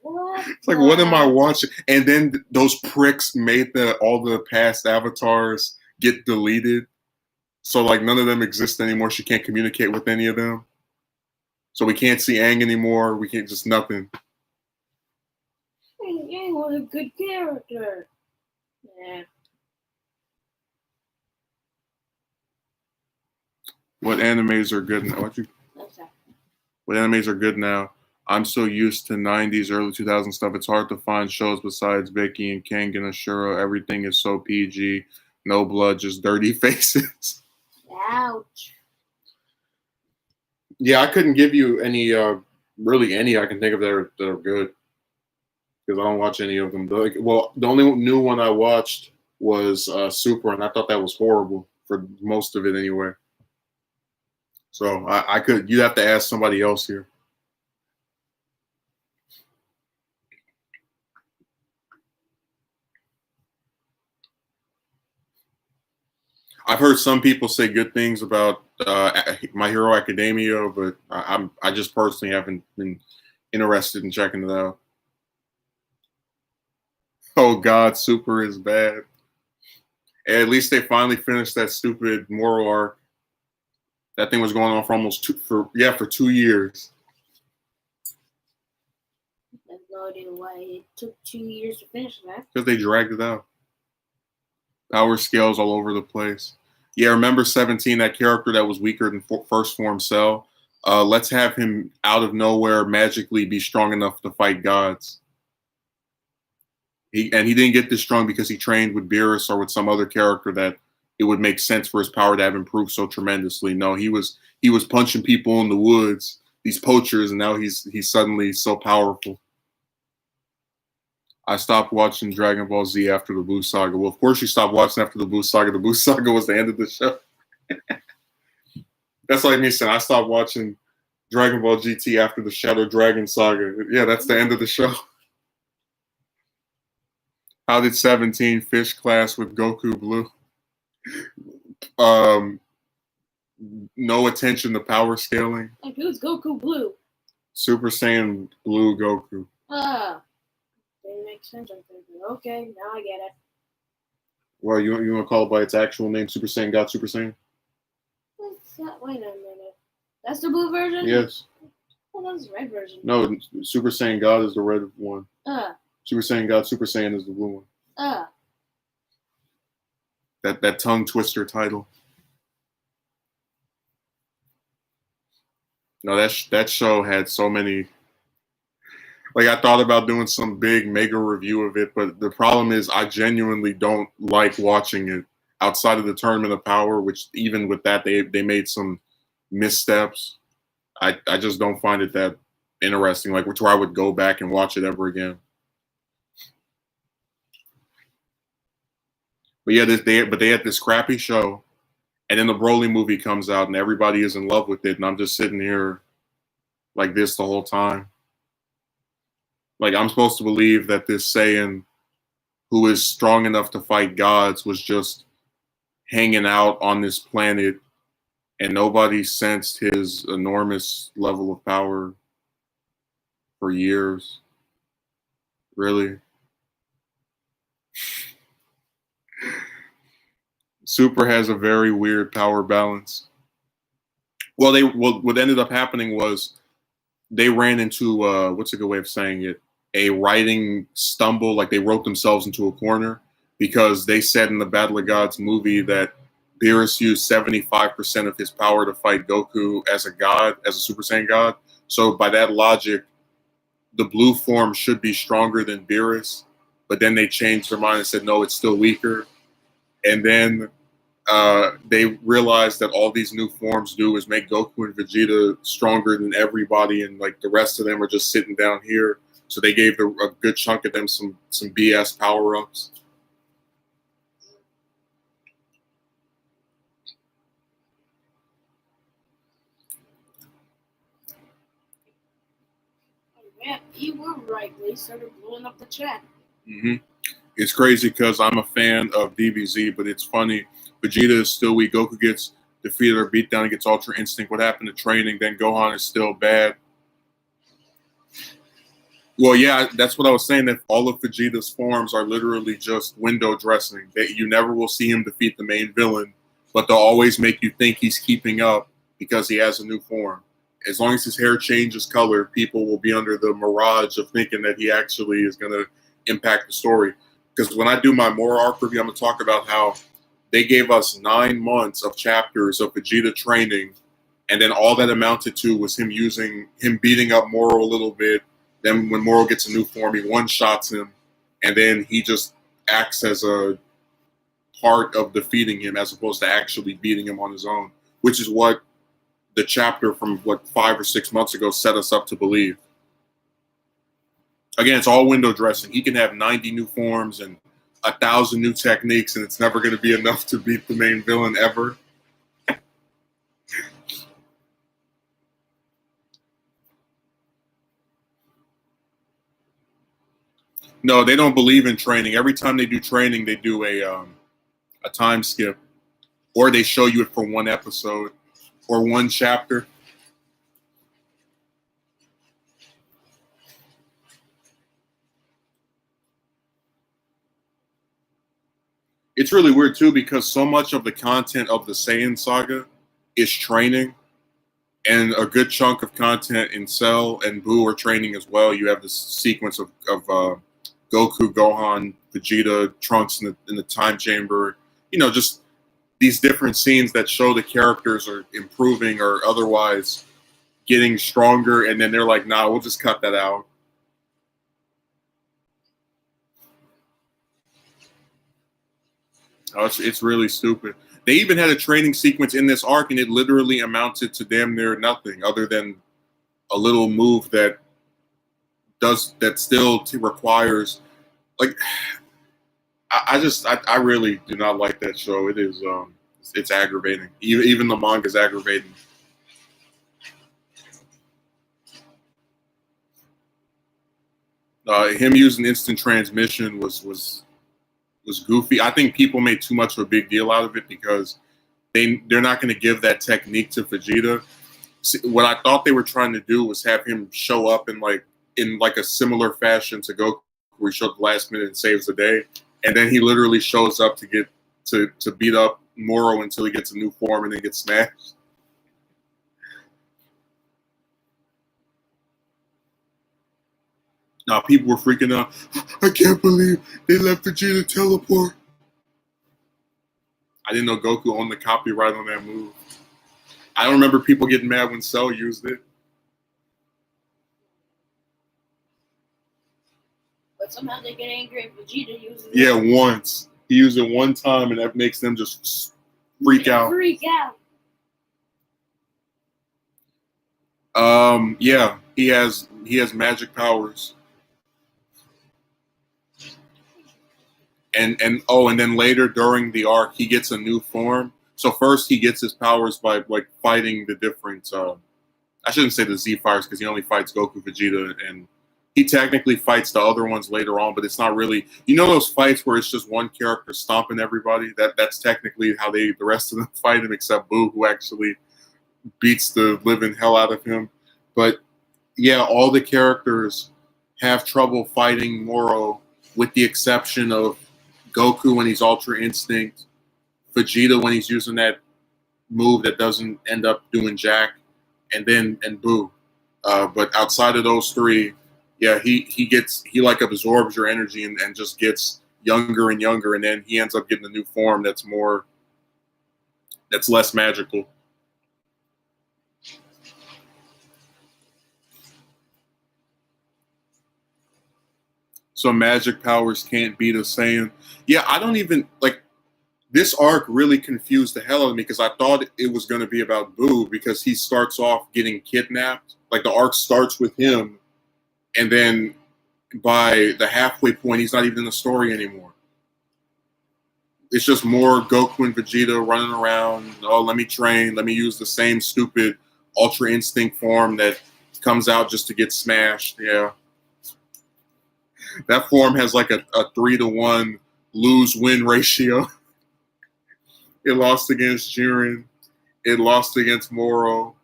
What? It's like, what am I watching? And then those pricks made all the past avatars get deleted. So none of them exist anymore. She can't communicate with any of them. So we can't see Aang anymore. We can't just nothing. Aang was a good character. Yeah. What animes are good now? What animes are good now? I'm so used to 90s, early 2000s stuff. It's hard to find shows besides Vicky and Kengan Ashura. Everything is so PG. No blood, just dirty faces. Ouch. Yeah, I couldn't give you any, really any I can think of that are good. Because I don't watch any of them. The only new one I watched was Super, and I thought that was horrible for most of it anyway. So you'd have to ask somebody else here. I've heard some people say good things about My Hero Academia, but I just personally haven't been interested in checking it out. Oh God, Super is bad. At least they finally finished that stupid moral arc. That thing was going on for for 2 years. I have no idea why it took 2 years to finish that. Because they dragged it out. Power scales all over the place. Yeah, remember 17, that character that was weaker than first form Cell? Let's have him out of nowhere magically be strong enough to fight gods. He didn't get this strong because he trained with Beerus or with some other character that it would make sense for his power to have improved so tremendously. No, he was punching people in the woods, these poachers, and now he's suddenly so powerful. I stopped watching Dragon Ball Z after the Buu Saga. Well, of course you stopped watching after the Buu Saga. The Buu Saga was the end of the show. That's like me saying I stopped watching Dragon Ball GT after the Shadow Dragon Saga. Yeah, that's the end of the show. How did 17 fish class with Goku Blue? No attention to power scaling. Who's Goku Blue? Super Saiyan Blue Goku. didn't make sense. I'm thinking, okay, now I get it. Well, you want to call it by its actual name, Super Saiyan God Super Saiyan? Wait a minute. That's the blue version? Yes. Well, that's the red version. No, Super Saiyan God is the red one. Super Saiyan God Super Saiyan is the blue one. That tongue twister title. No, that show had so many. Like, I thought about doing some big mega review of it, but the problem is I genuinely don't like watching it outside of the Tournament of Power, which even with that they made some missteps. I just don't find it that interesting, like where I would go back and watch it ever again. But yeah, they had this crappy show, and then the Broly movie comes out, and everybody is in love with it, and I'm just sitting here like this the whole time. Like, I'm supposed to believe that this Saiyan who is strong enough to fight gods was just hanging out on this planet, and nobody sensed his enormous level of power for years. Really? Super has a very weird power balance. Well, what ended up happening was they ran into what's a good way of saying it? A writing stumble, like they wrote themselves into a corner because they said in the Battle of Gods movie that Beerus used 75% of his power to fight Goku as a god, as a Super Saiyan god. So by that logic, the blue form should be stronger than Beerus, but then they changed their mind and said, no, it's still weaker. And then they realized that all these new forms do is make Goku and Vegeta stronger than everybody, and like the rest of them are just sitting down here. So they gave a good chunk of them some BS power-ups. Yeah, you were right. They started blowing up the chat. Mm-hmm. It's crazy because I'm a fan of DBZ, but it's funny. Vegeta is still weak. Goku gets defeated or beat down and gets Ultra Instinct. What happened to training? Then Gohan is still bad. Well, yeah, that's what I was saying, that all of Vegeta's forms are literally just window dressing. That you never will see him defeat the main villain, but they'll always make you think he's keeping up because he has a new form. As long as his hair changes color, people will be under the mirage of thinking that he actually is going to impact the story. Because when I do my Moro arc review, I'm going to talk about how they gave us 9 months of chapters of Vegeta training, and then all that amounted to was him beating up Moro a little bit. Then when Moro gets a new form, he one-shots him, and then he just acts as a part of defeating him as opposed to actually beating him on his own, which is what the chapter from, 5 or 6 months ago set us up to believe. Again, it's all window dressing. He can have 90 new forms and 1,000 new techniques, and it's never going to be enough to beat the main villain ever. No, they don't believe in training. Every time they do training, they do a time skip, or they show you it for one episode or one chapter. It's really weird too because so much of the content of the Saiyan saga is training, and a good chunk of content in Cell and Buu are training as well. You have this sequence of Goku, Gohan, Vegeta, Trunks in the time chamber. You know, just these different scenes that show the characters are improving or otherwise getting stronger, and then they're like, "Nah, we'll just cut that out." Oh, it's really stupid. They even had a training sequence in this arc, and it literally amounted to damn near nothing other than a little move that still requires, like, I really do not like that show. It is it's aggravating. Even the manga is aggravating. Him using instant transmission was goofy. I think people made too much of a big deal out of it because they're not going to give that technique to Vegeta. What I thought they were trying to do was have him show up in like a similar fashion to Goku where he showed up last minute and saves the day, and then he literally shows up to get to beat up Moro until he gets a new form and then gets smashed. Now people were freaking out. I can't believe they let Vegeta teleport. I didn't know Goku owned the copyright on that move. I don't remember people getting mad when Cell used it. But somehow they get angry if Vegeta uses it. Yeah, once. He used it one time, and that makes them just freak out. Freak out. Yeah, he has magic powers. And then later during the arc, he gets a new form. So first he gets his powers by like fighting the different. I shouldn't say the Z Fires because he only fights Goku, Vegeta, and he technically fights the other ones later on. But it's not really, you know, those fights where it's just one character stomping everybody. That's technically how the rest of them fight him, except Boo, who actually beats the living hell out of him. But yeah, all the characters have trouble fighting Moro, with the exception of Goku when he's Ultra Instinct, Vegeta when he's using that move that doesn't end up doing jack, and Boo. But outside of those three, yeah, he like absorbs your energy and just gets younger and younger, and then he ends up getting a new form that's less magical. So magic powers can't beat a Saiyan. Yeah, I don't even like this arc really confused the hell out of me because I thought it was going to be about Boo because he starts off getting kidnapped. Like the arc starts with him, and then by the halfway point, he's not even in the story anymore. It's just more Goku and Vegeta running around. Oh, let me train. Let me use the same stupid Ultra Instinct form that comes out just to get smashed. Yeah. That form has like a 3-to-1 lose-win ratio. It lost against Jiren. It lost against Moro.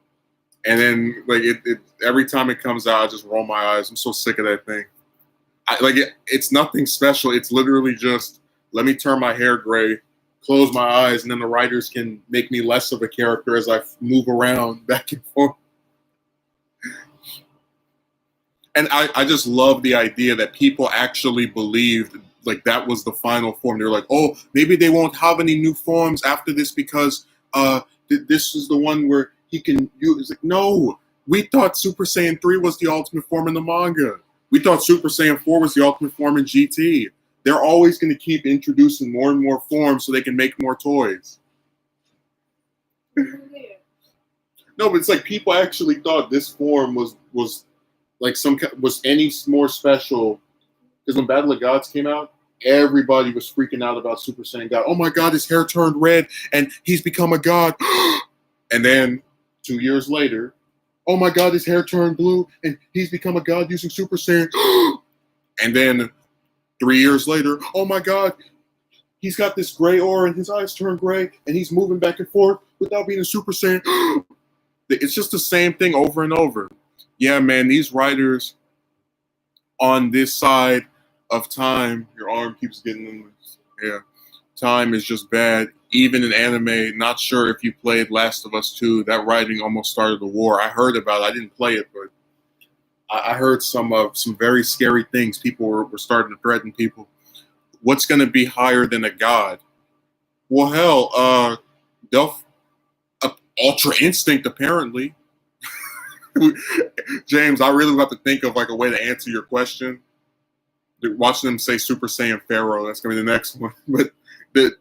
And then like it every time it comes out, I just roll my eyes. I'm so sick of that thing. It's nothing special. It's literally just let me turn my hair gray, close my eyes, and then the writers can make me less of a character as I move around back and forth. And I just love the idea that people actually believed like that was the final form. They're like, oh, maybe they won't have any new forms after this because this is the one where he can use. It's like, no, we thought Super Saiyan 3 was the ultimate form in the manga. We thought Super Saiyan 4 was the ultimate form in GT. They're always going to keep introducing more and more forms so they can make more toys. No, but it's like people actually thought this form was like was any more special, because when Battle of Gods came out, everybody was freaking out about Super Saiyan God. Oh my God, his hair turned red and he's become a god. And then 2 years later, oh my God, his hair turned blue and he's become a god using Super Saiyan. And then 3 years later, oh my God, he's got this gray aura and his eyes turn gray and he's moving back and forth without being a Super Saiyan. It's just the same thing over and over. Yeah, man, these writers on this side of time, your arm keeps getting in this. Yeah, time is just bad. Even in anime, not sure if you played Last of Us 2, that writing almost started a war. I heard about it. I didn't play it, but I heard some very scary things. People were starting to threaten people. What's going to be higher than a god? Well, hell, Ultra Instinct, apparently. James, I really have to think of like a way to answer your question. Watching them say Super Saiyan Pharaoh, that's gonna be the next one. But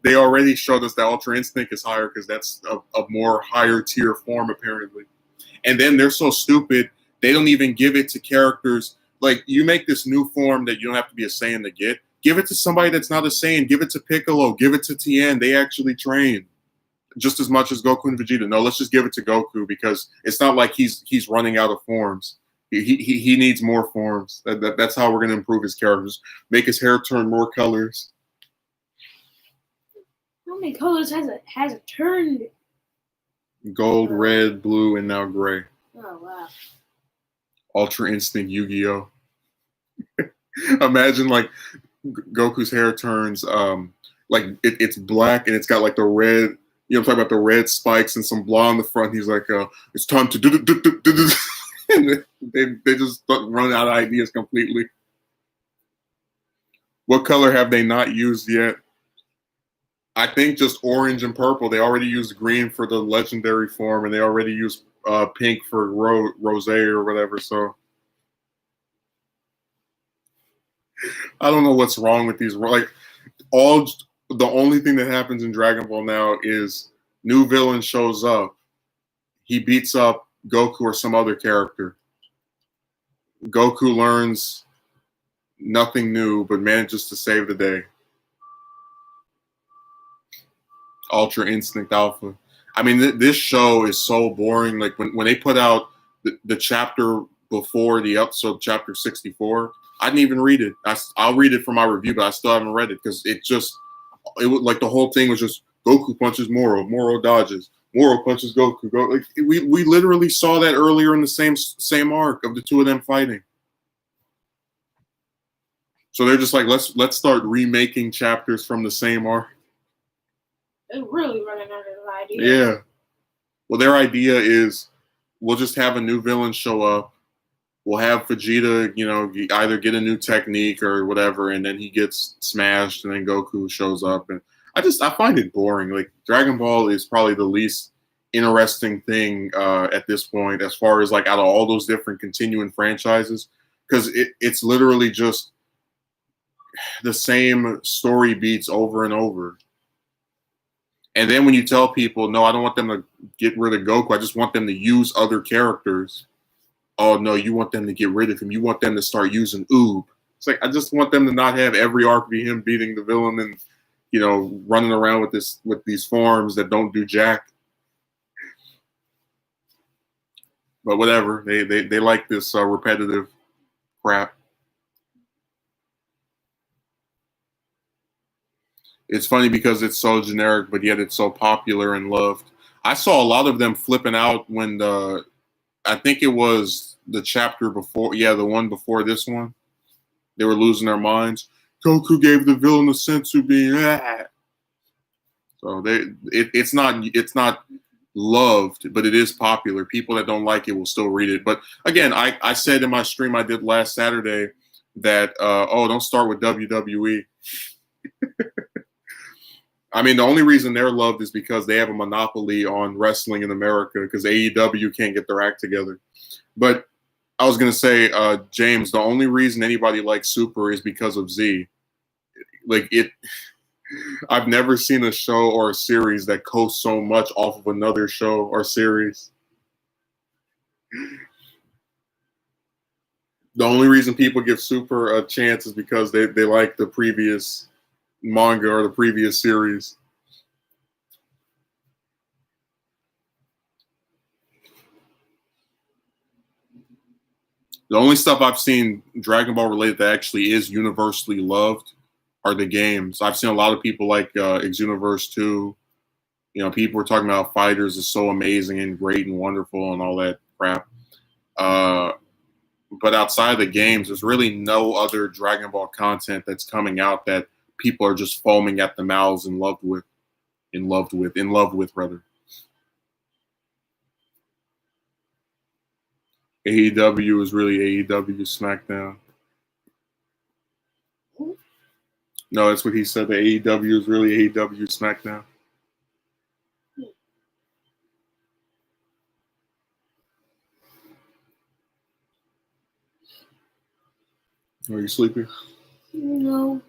they already showed us that Ultra Instinct is higher because that's a more higher tier form apparently. And then they're so stupid, they don't even give it to characters. Like you make this new form that you don't have to be a Saiyan to get. Give it to somebody that's not a Saiyan. Give it to Piccolo. Give it to Tien. They actually train just as much as Goku and Vegeta. No, let's just give it to Goku because it's not like he's running out of forms. He needs more forms. That's how we're going to improve his characters. Make his hair turn more colors. How many colors has it turned? Gold, red, blue, and now gray. Oh, wow. Ultra Instinct Yu-Gi-Oh! Imagine like Goku's hair turns like it's black and it's got like the red. You know, I'm talking about the red spikes and some blonde in the front. He's like, it's time to do. And they just run out of ideas completely. What color have they not used yet? I think just orange and purple. They already used green for the legendary form, and they already used pink for rose or whatever. So I don't know what's wrong with these. Like all the only thing that happens in Dragon Ball now is new villain shows up. He beats up Goku or some other character. Goku learns nothing new, but manages to save the day. Ultra Instinct Alpha. I mean, this show is so boring. Like when they put out the chapter before the episode, chapter 64, I didn't even read it. I'll read it for my review, but I still haven't read it because it was like the whole thing was just Goku punches Moro, Moro dodges, Moro punches Goku. Like we literally saw that earlier in the same arc of the two of them fighting. So they're just like, let's start remaking chapters from the same arc. They're really running out of ideas. Yeah. Well, their idea is we'll just have a new villain show up. We'll have Vegeta, you know, either get a new technique or whatever, and then he gets smashed, and then Goku shows up. And I find it boring. Like Dragon Ball is probably the least interesting thing at this point, as far as like out of all those different continuing franchises, because it's literally just the same story beats over and over. And then when you tell people, no, I don't want them to get rid of Goku, I just want them to use other characters. Oh, no, you want them to get rid of him. You want them to start using Oob. It's like, I just want them to not have every arc be him beating the villain and, you know, running around with these forms that don't do jack. But whatever. They like this repetitive crap. It's funny because it's so generic, but yet it's so popular and loved. I saw a lot of them flipping out when I think it was the chapter before, the one before this one. They were losing their minds. Goku gave the villain a senzu bean. So it's not loved, but it is popular. People that don't like it will still read it. But again, I said in my stream I did last Saturday that don't start with WWE. I mean, the only reason they're loved is because they have a monopoly on wrestling in America because AEW can't get their act together. But I was going to say, James, the only reason anybody likes Super is because of Z. Like I've never seen a show or a series that coasts so much off of another show or series. The only reason people give Super a chance is because they like the previous manga or the previous series. The only stuff I've seen Dragon Ball related that actually is universally loved are the games. I've seen a lot of people like Xenoverse 2. You know, people were talking about Fighters is so amazing and great and wonderful and all that crap. But outside of the games, there's really no other Dragon Ball content that's coming out that people are just foaming at the mouths in love with rather. AEW is really AEW SmackDown. No, that's what he said. The AEW is really AEW SmackDown. Are you sleepy? No.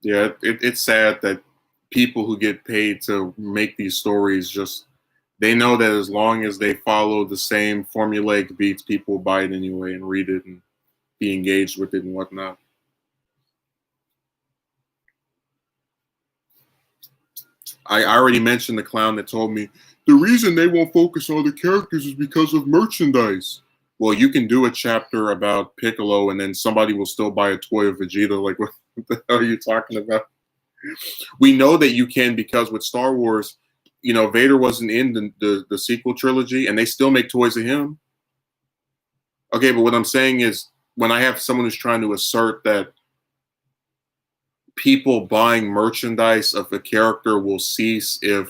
Yeah, it's sad that people who get paid to make these stories they know that as long as they follow the same formulaic beats, people will buy it anyway and read it and be engaged with it and whatnot. I already mentioned the clown that told me the reason they won't focus on the characters is because of merchandise. Well, you can do a chapter about Piccolo and then somebody will still buy a toy of Vegeta. Like, what the hell are you talking about? We know that you can because with Star Wars, Vader wasn't in the sequel trilogy, and they still make toys of him. Okay, but what I'm saying is, when I have someone who's trying to assert that people buying merchandise of a character will cease if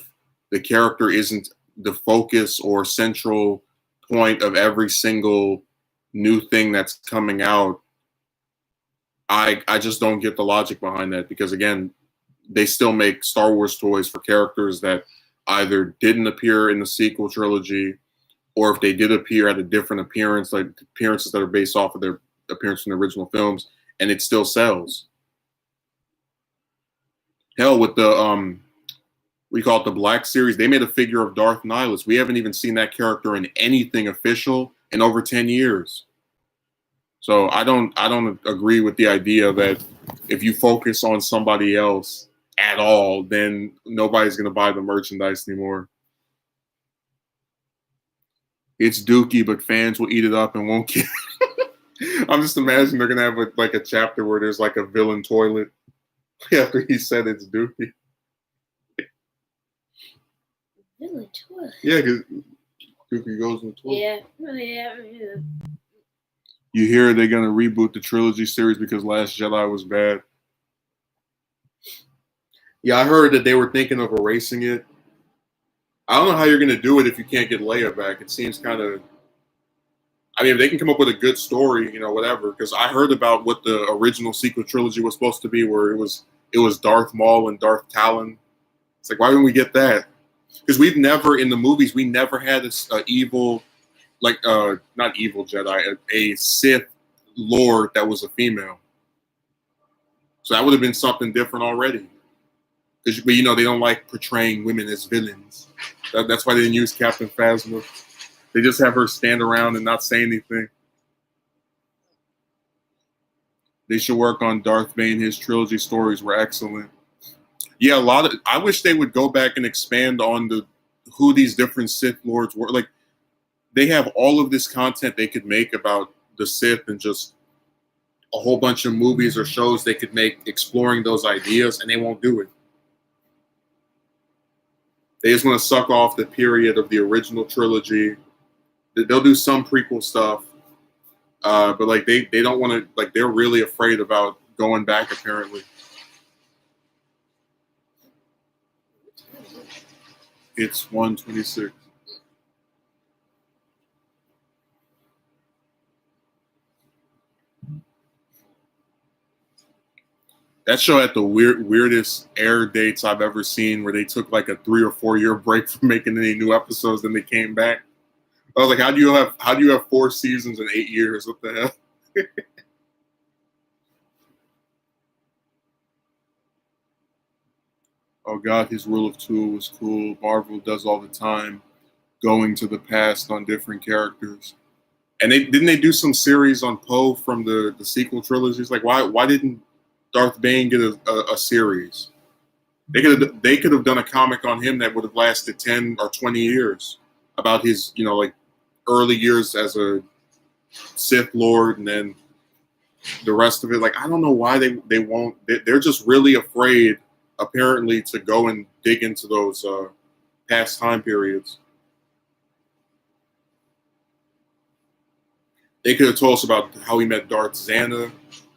the character isn't the focus or central point of every single new thing that's coming out, I just don't get the logic behind that, because again, they still make Star Wars toys for characters that either didn't appear in the sequel trilogy, or if they did appear at a different appearance, like appearances that are based off of their appearance in the original films, and it still sells. Hell, with the we call it the Black Series, they made a figure of Darth Nihilus. We haven't even seen that character in anything official in over 10 years. So I don't agree with the idea that if you focus on somebody else at all, then nobody's going to buy the merchandise anymore. It's Dookie, but fans will eat it up and won't care. I'm just imagining they're going to have like a chapter where there's like a villain toilet after he said it's Dookie. Villain toilet? Yeah, because Dookie goes in the toilet. Yeah. You hear they're going to reboot the trilogy series because Last Jedi was bad. Yeah, I heard that they were thinking of erasing it. I don't know how you're going to do it if you can't get Leia back. It seems kind of... I mean, if they can come up with a good story, whatever. Because I heard about what the original sequel trilogy was supposed to be, where it was Darth Maul and Darth Talon. It's like, why didn't we get that? Because we've never, in the movies, we never had this evil... not evil Jedi, a Sith Lord that was a female. So that would have been something different already. But they don't like portraying women as villains. That's why they didn't use Captain Phasma. They just have her stand around and not say anything. They should work on Darth Bane. His trilogy stories were excellent. Yeah, I wish they would go back and expand on who these different Sith Lords were. Like, they have all of this content they could make about the Sith, and just a whole bunch of movies or shows they could make exploring those ideas, and they won't do it. They just want to suck off the period of the original trilogy. They'll do some prequel stuff, but like they don't want to. Like, they're really afraid about going back. Apparently, it's 1:26. That show had the weirdest air dates I've ever seen, where they took like a 3 or 4 year break from making any new episodes, then they came back. I was like, how do you have 4 seasons in 8 years? What the hell? Oh God, his rule of 2 was cool. Marvel does all the time, going to the past on different characters. And didn't they do some series on Poe from the sequel trilogies? Like, why didn't Darth Bane get a series? They could have done a comic on him that would have lasted 10 or 20 years, about his like early years as a Sith Lord, and then the rest of it. Like, I don't know why they won't. They're just really afraid, apparently, to go and dig into those past time periods. They could have told us about how he met Darth Xana.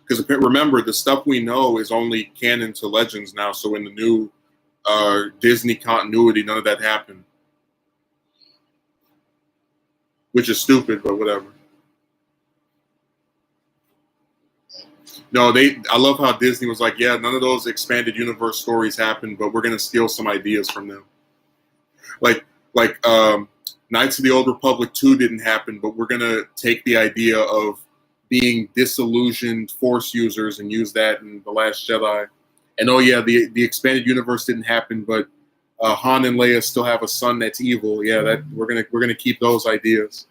Because remember, the stuff we know is only canon to Legends now. So in the new Disney continuity, none of that happened. Which is stupid, but whatever. No, I love how Disney was like, yeah, none of those expanded universe stories happened, but we're going to steal some ideas from them. Like Knights of the Old Republic 2 didn't happen, but we're going to take the idea of being disillusioned Force users and use that in The Last Jedi. And oh yeah, the expanded universe didn't happen, but Han and Leia still have a son that's evil. Yeah, that we're gonna keep those ideas.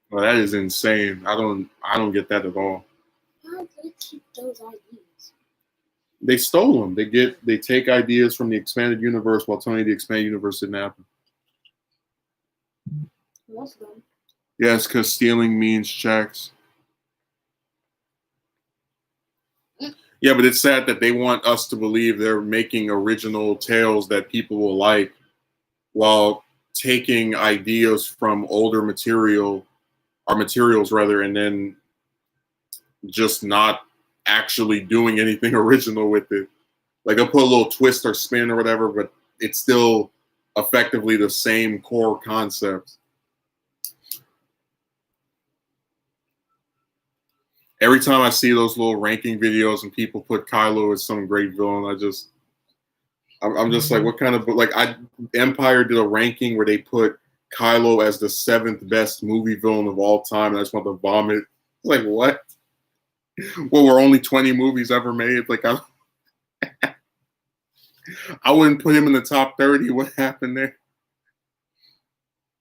Well, that is insane. I don't get that at all. How do they keep those ideas? They stole them. They take ideas from the expanded universe while telling you the expanded universe didn't happen. Most of them. Yes, because stealing means checks. Yeah, but it's sad that they want us to believe they're making original tales that people will like, while taking ideas from older material or materials rather, and then just not actually doing anything original with it. Like they'll put a little twist or spin or whatever, but it's still effectively the same core concept. Every time I see those little ranking videos and people put Kylo as some great villain, I'm just like, what kind of like Empire did a ranking where they put Kylo as the 7th best movie villain of all time, and I just want to vomit. Like what? Well, were only 20 movies ever made? Like I wouldn't put him in the top 30. What happened there?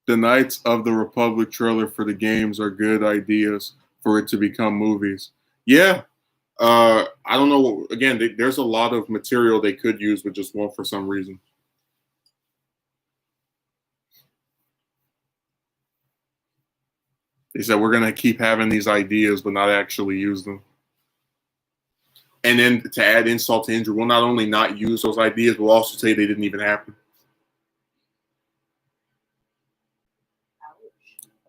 The Knights of the Republic trailer for the games are good ideas for it to become movies. Yeah. I don't know. Again, there's a lot of material they could use, but just won't for some reason. They said we're going to keep having these ideas, but not actually use them. And then to add insult to injury, we'll not only not use those ideas, we'll also say they didn't even happen.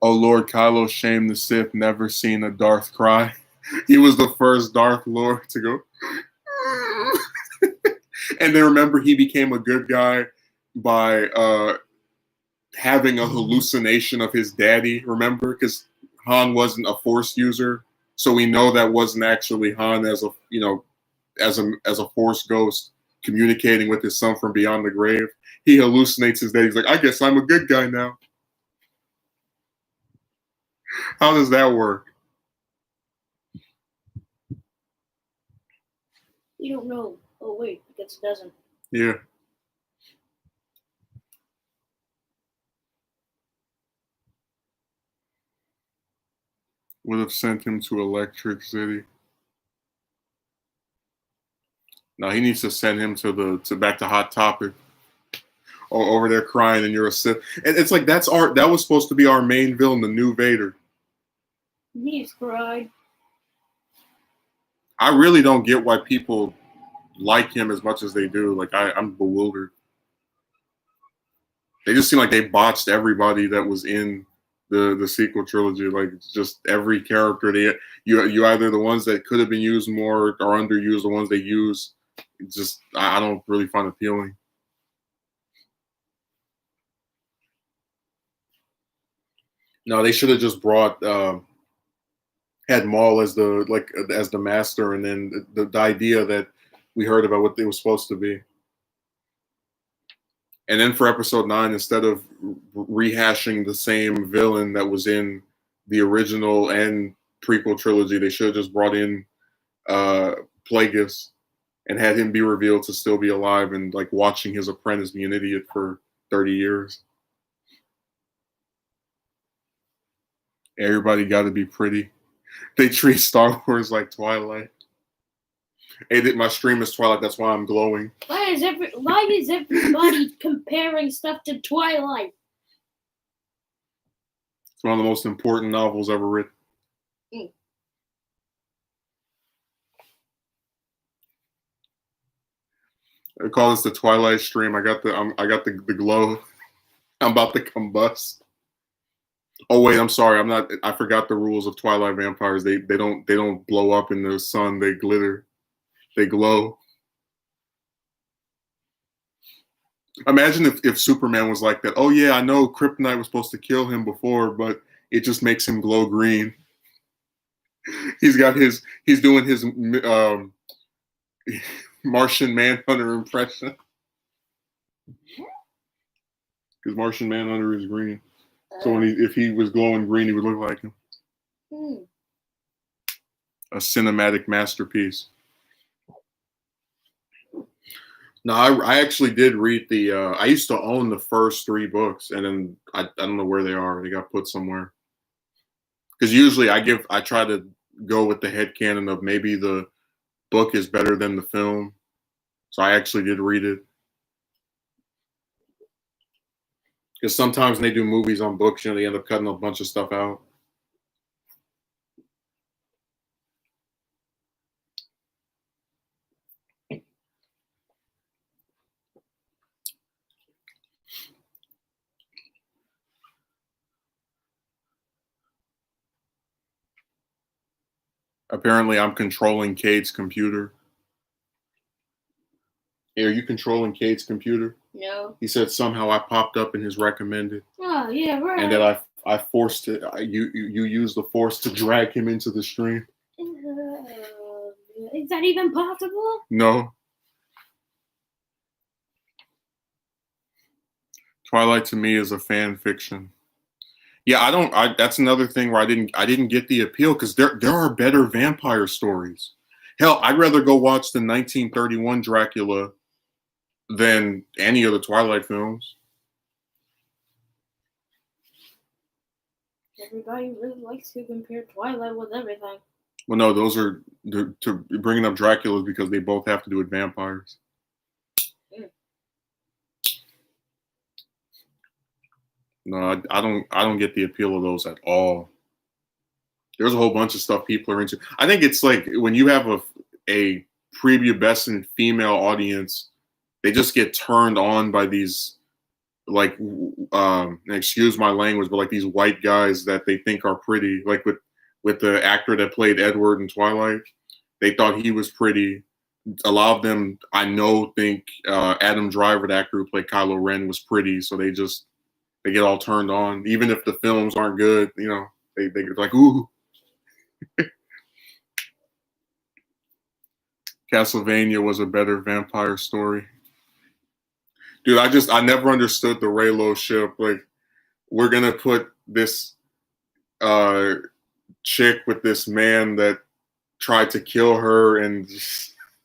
Oh Lord, Kylo shamed the Sith, never seen a Darth cry. He was the first Darth Lord to go. And then remember, he became a good guy by having a hallucination of his daddy, remember? Because Han wasn't a Force user. So we know that wasn't actually Han as a Force ghost communicating with his son from beyond the grave. He hallucinates his dad. He's like, I guess I'm a good guy now. How does that work? You don't know. Oh wait, I guess it doesn't. Yeah. Would have sent him to Electric City. No, he needs to send him to back to Hot Topic. Or over there crying and you're a Sith. And it's like that was supposed to be our main villain, the new Vader. He's cried. I really don't get why people like him as much as they do. Like I'm bewildered. They just seem like they botched everybody that was in the sequel trilogy. Like just every character you either the ones that could have been used more or underused, the ones they use. Just I don't really find appealing. No, they should have just brought had Maul as the master, and then the idea that we heard about what they were supposed to be. And then for episode 9, instead of rehashing the same villain that was in the original and prequel trilogy, they should have just brought in Plagueis and had him be revealed to still be alive and like watching his apprentice be an idiot for 30 years. Everybody got to be pretty. They treat Star Wars like Twilight. Hey, my stream is Twilight. That's why I'm glowing. Why is everybody comparing stuff to Twilight? It's one of the most important novels ever written. I call this the Twilight stream. I got the glow. I'm about to combust. Oh wait, I'm sorry. I forgot the rules of Twilight vampires. They don't blow up in the sun. They glitter. They glow. Imagine if Superman was like that. Oh yeah, I know Kryptonite was supposed to kill him before, but it just makes him glow green. He's doing his Martian Manhunter impression. Because Martian Manhunter is green. So if he was glowing green, he would look like him. A cinematic masterpiece. No, I actually did read I used to own the first 3 books, and then I don't know where they are. They got put somewhere. Because usually I try to go with the headcanon of maybe the book is better than the film. So I actually did read it. Because sometimes when they do movies on books, they end up cutting a bunch of stuff out. Apparently, I'm controlling Cade's computer. Hey, are you controlling Cade's computer? No. He said somehow I popped up in his recommended, Oh yeah, right. and that I forced it. You used the force to drag him into the stream. Is that even possible? No. Twilight to me is a fan fiction. Yeah, I don't. That's another thing where I didn't get the appeal because there are better vampire stories. Hell, I'd rather go watch the 1931 Dracula than any of the Twilight films. Everybody really likes to compare Twilight with everything. Well, no, those are to bringing up Dracula because they both have to do with vampires. No, I don't get the appeal of those at all. There's a whole bunch of stuff people are into. I think it's like when you have a prepubescent female audience, they just get turned on by these like excuse my language, but like these white guys that they think are pretty. Like with the actor that played Edward in Twilight, they thought he was pretty. A lot of them I know think Adam Driver, the actor who played Kylo Ren, was pretty. So they get all turned on, even if the films aren't good. You know, they get like ooh. Castlevania was a better vampire story. Dude, I never understood the Reylo ship. Like, we're gonna put this chick with this man that tried to kill her, and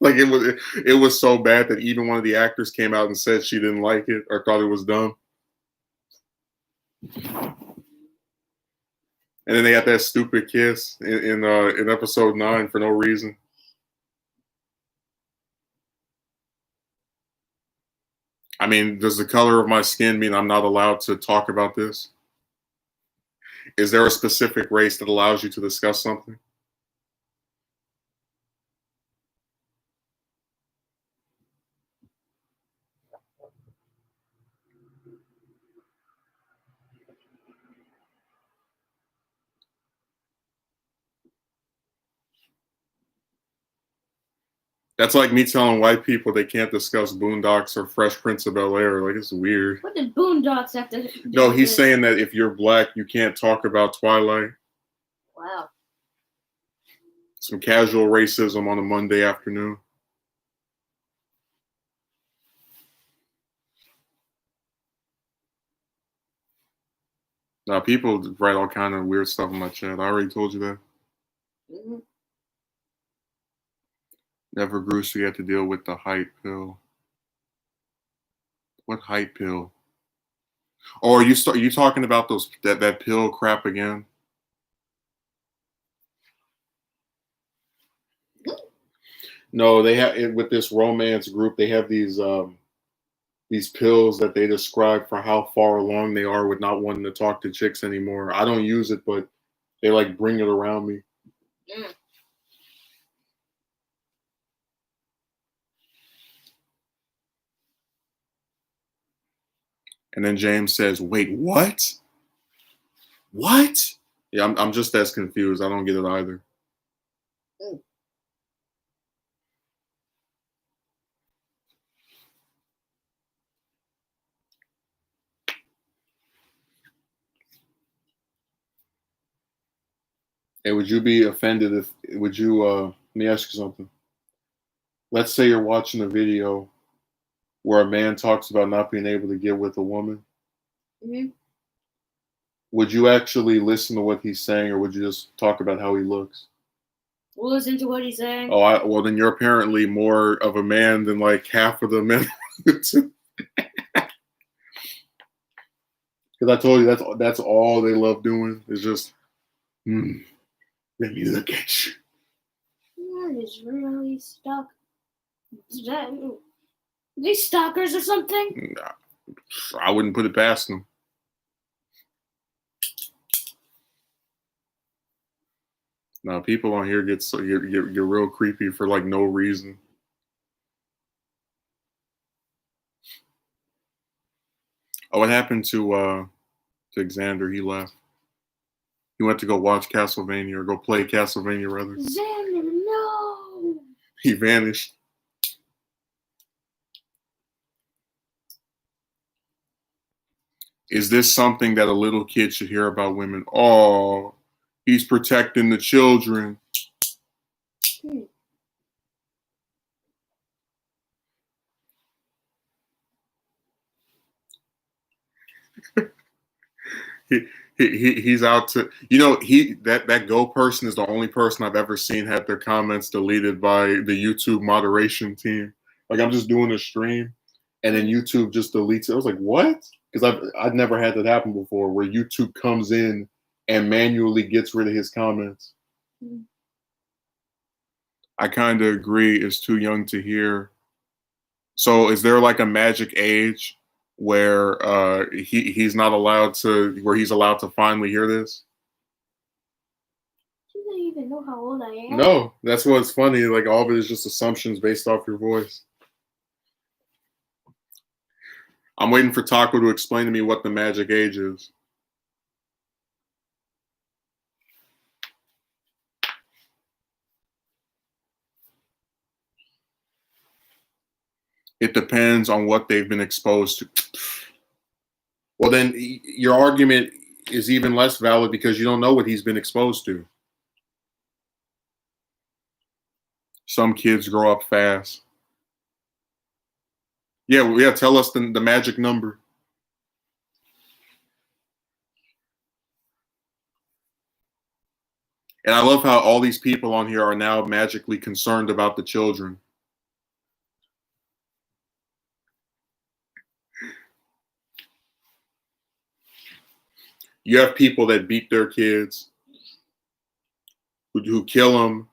like it was so bad that even one of the actors came out and said she didn't like it or thought it was dumb. And then they had that stupid kiss in episode 9 for no reason. I mean, does the color of my skin mean I'm not allowed to talk about this? Is there a specific race that allows you to discuss something? That's like me telling white people they can't discuss Boondocks or Fresh Prince of Bel-Air. Like, it's weird. What did Boondocks have to do No, with he's this? saying that if you're black, you can't talk about Twilight. Wow. Some casual racism on a Monday afternoon. Now, people write all kind of weird stuff in my chat. I already told you that. Mm-hmm. Never grew, so you had to deal with the height pill. What height pill? Or you talking about that pill crap again? No, they have with this romance group. They have these pills that they describe for how far along they are with not wanting to talk to chicks anymore. I don't use it, but they like bring it around me. Mm. And then James says, "Wait, what? What?" Yeah, I'm just as confused. I don't get it either. Mm. Hey, would you be offended if would you let me ask you something. Let's say you're watching a video where a man talks about not being able to get with a woman. Mm-hmm. Would you actually listen to what he's saying, or would you just talk about how he looks? We'll listen to what he's saying. Oh, well, then you're apparently more of a man than like half of the men. Because I told you that's all they love doing is just, let me look at you. That is really stuck. These stalkers or something? Nah, I wouldn't put it past them. No, people on here get so you're real creepy for like no reason. Oh, what happened to Xander? He left. He went to go watch Castlevania or go play Castlevania rather. Xander, no. He vanished. Is this something that a little kid should hear about women? Oh, he's protecting the children. He's out to, you know, that Go person is the only person I've ever seen have their comments deleted by the YouTube moderation team. Like, I'm just doing a stream and then YouTube just deletes it. I was like, what? Because I've never had that happen before, where YouTube comes in and manually gets rid of his comments. I kind of agree. It's too young to hear. So is there like a magic age where he's not allowed to, where he's allowed to finally hear this? You don't even know how old I am. No, that's what's funny. Like, all of it is just assumptions based off your voice. I'm waiting for Taco to explain to me what the magic age is. It depends on what they've been exposed to. Well, then your argument is even less valid because you don't know what he's been exposed to. Some kids grow up fast. Yeah, tell us the magic number. And I love how all these people on here are now magically concerned about the children. You have people that beat their kids, who kill them,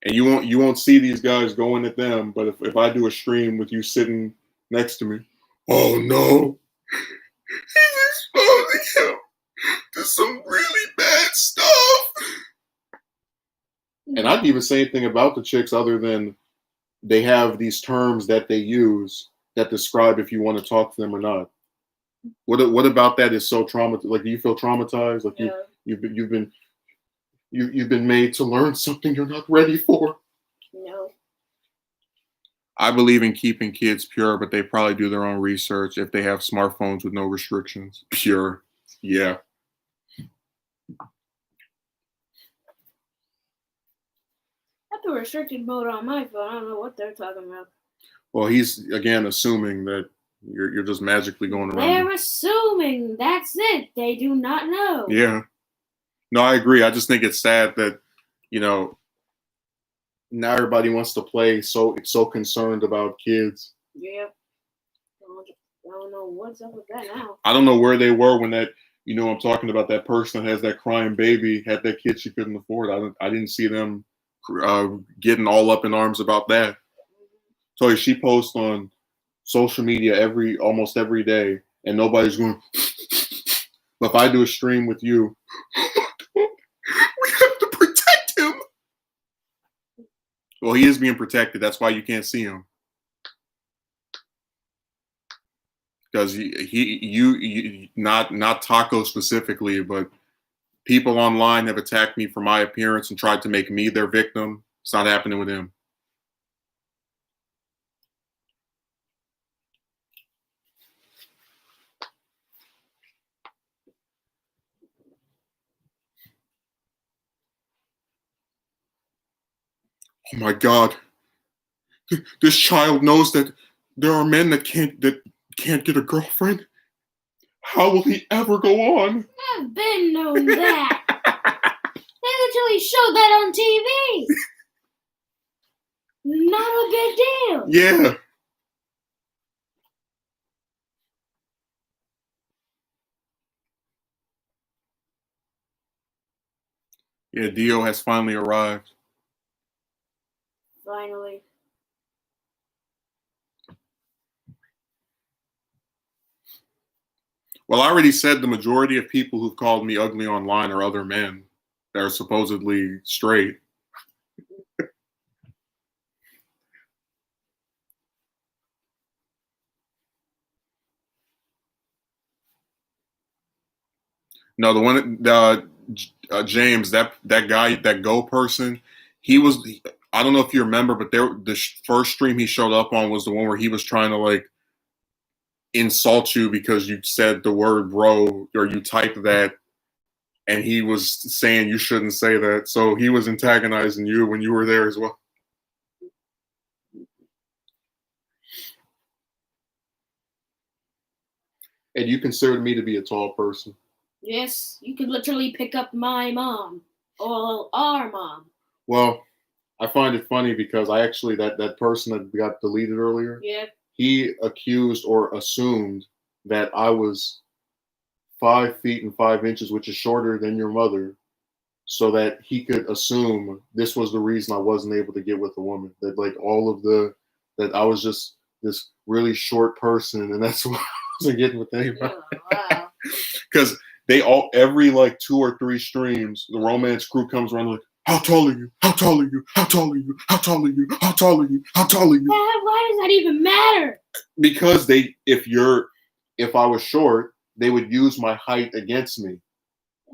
and you won't see these guys going at them. But if I do a stream with you sitting next to me, oh no, he's exposing him to some really bad stuff. And I didn't even say anything about the chicks other than they have these terms that they use that describe if you want to talk to them or not. What about that is so traumatized? Like, do you feel traumatized? Like, Yeah. you've been made to learn something you're not ready for. No. I believe in keeping kids pure, but they probably do their own research if they have smartphones with no restrictions. Pure, yeah. I have the restricted mode on my phone. I don't know what they're talking about. Well, he's again assuming that you're just magically going around. They're assuming. That's it. They do not know. Yeah. No, I agree. I just think it's sad that, you know, now everybody wants to play so concerned about kids. Yeah. I don't know what's up with that now. I don't know where they were when that, you know, I'm talking about that person that has that crying baby, had that kid she couldn't afford. I didn't see them getting all up in arms about that. So she posts on social media almost every day, and nobody's going. But if I do a stream with you, we have to protect him. Well, he is being protected. That's why you can't see him. Because you not Taco specifically, but people online have attacked me for my appearance and tried to make me their victim. It's not happening with him. Oh my God! This child knows that there are men that can't get a girlfriend. How will he ever go on? I've been known that. They literally showed that on TV. Not a big deal. Yeah. Yeah, Dio has finally arrived. Finally. Well, I already said the majority of people who've called me ugly online are other men that are supposedly straight. No, the James, that guy, that Go person, he was. I don't know if you remember, but first stream he showed up on was the one where he was trying to like insult you because you said the word bro or you typed that, and he was saying you shouldn't say that. So he was antagonizing you when you were there as well. And you considered me to be a tall person. Yes, you could literally pick up my mom or our mom. Well, I find it funny because I actually that person that got deleted earlier. Yeah. He accused or assumed that I was 5 feet and 5 inches, which is shorter than your mother, so that he could assume this was the reason I wasn't able to get with a woman. That like that I was just this really short person, and that's why I wasn't getting with anybody. Oh, wow. Because they all every like 2 or 3 streams, the romance crew comes around like, how tall are you? How tall are you? How tall are you? How tall are you? How tall are you? How tall are you? Why does that even matter? Because if I was short, they would use my height against me.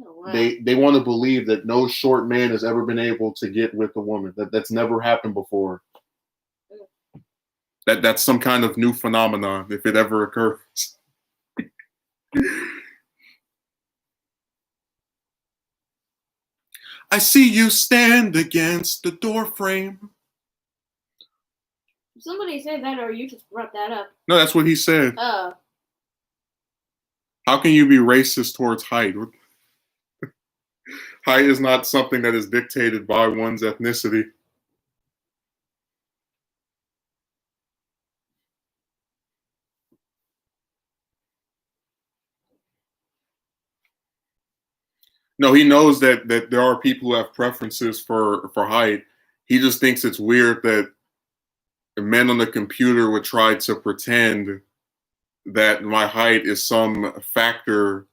Oh, wow. They want to believe that no short man has ever been able to get with a woman. That's never happened before. That's some kind of new phenomenon if it ever occurs. I see you stand against the door frame. Somebody said that, or you just brought that up. No, that's what he said. Oh. How can you be racist towards height? Height is not something that is dictated by one's ethnicity. No, he knows that there are people who have preferences for height. He just thinks it's weird that men on the computer would try to pretend that my height is some factor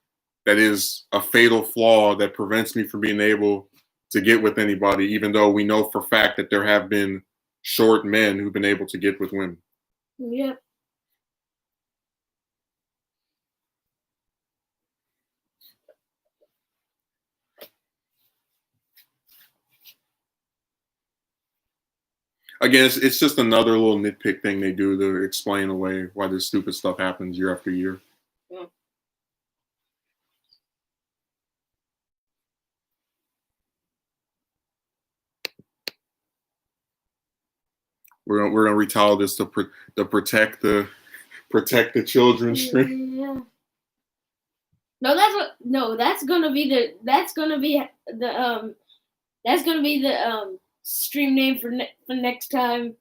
that is a fatal flaw that prevents me from being able to get with anybody, even though we know for fact that there have been short men who've been able to get with women. Yep. Again, it's just another little nitpick thing they do to explain away why this stupid stuff happens year after year. Yeah. We're gonna retile this to protect the children stream. Yeah. No, that's gonna be the stream name for next time.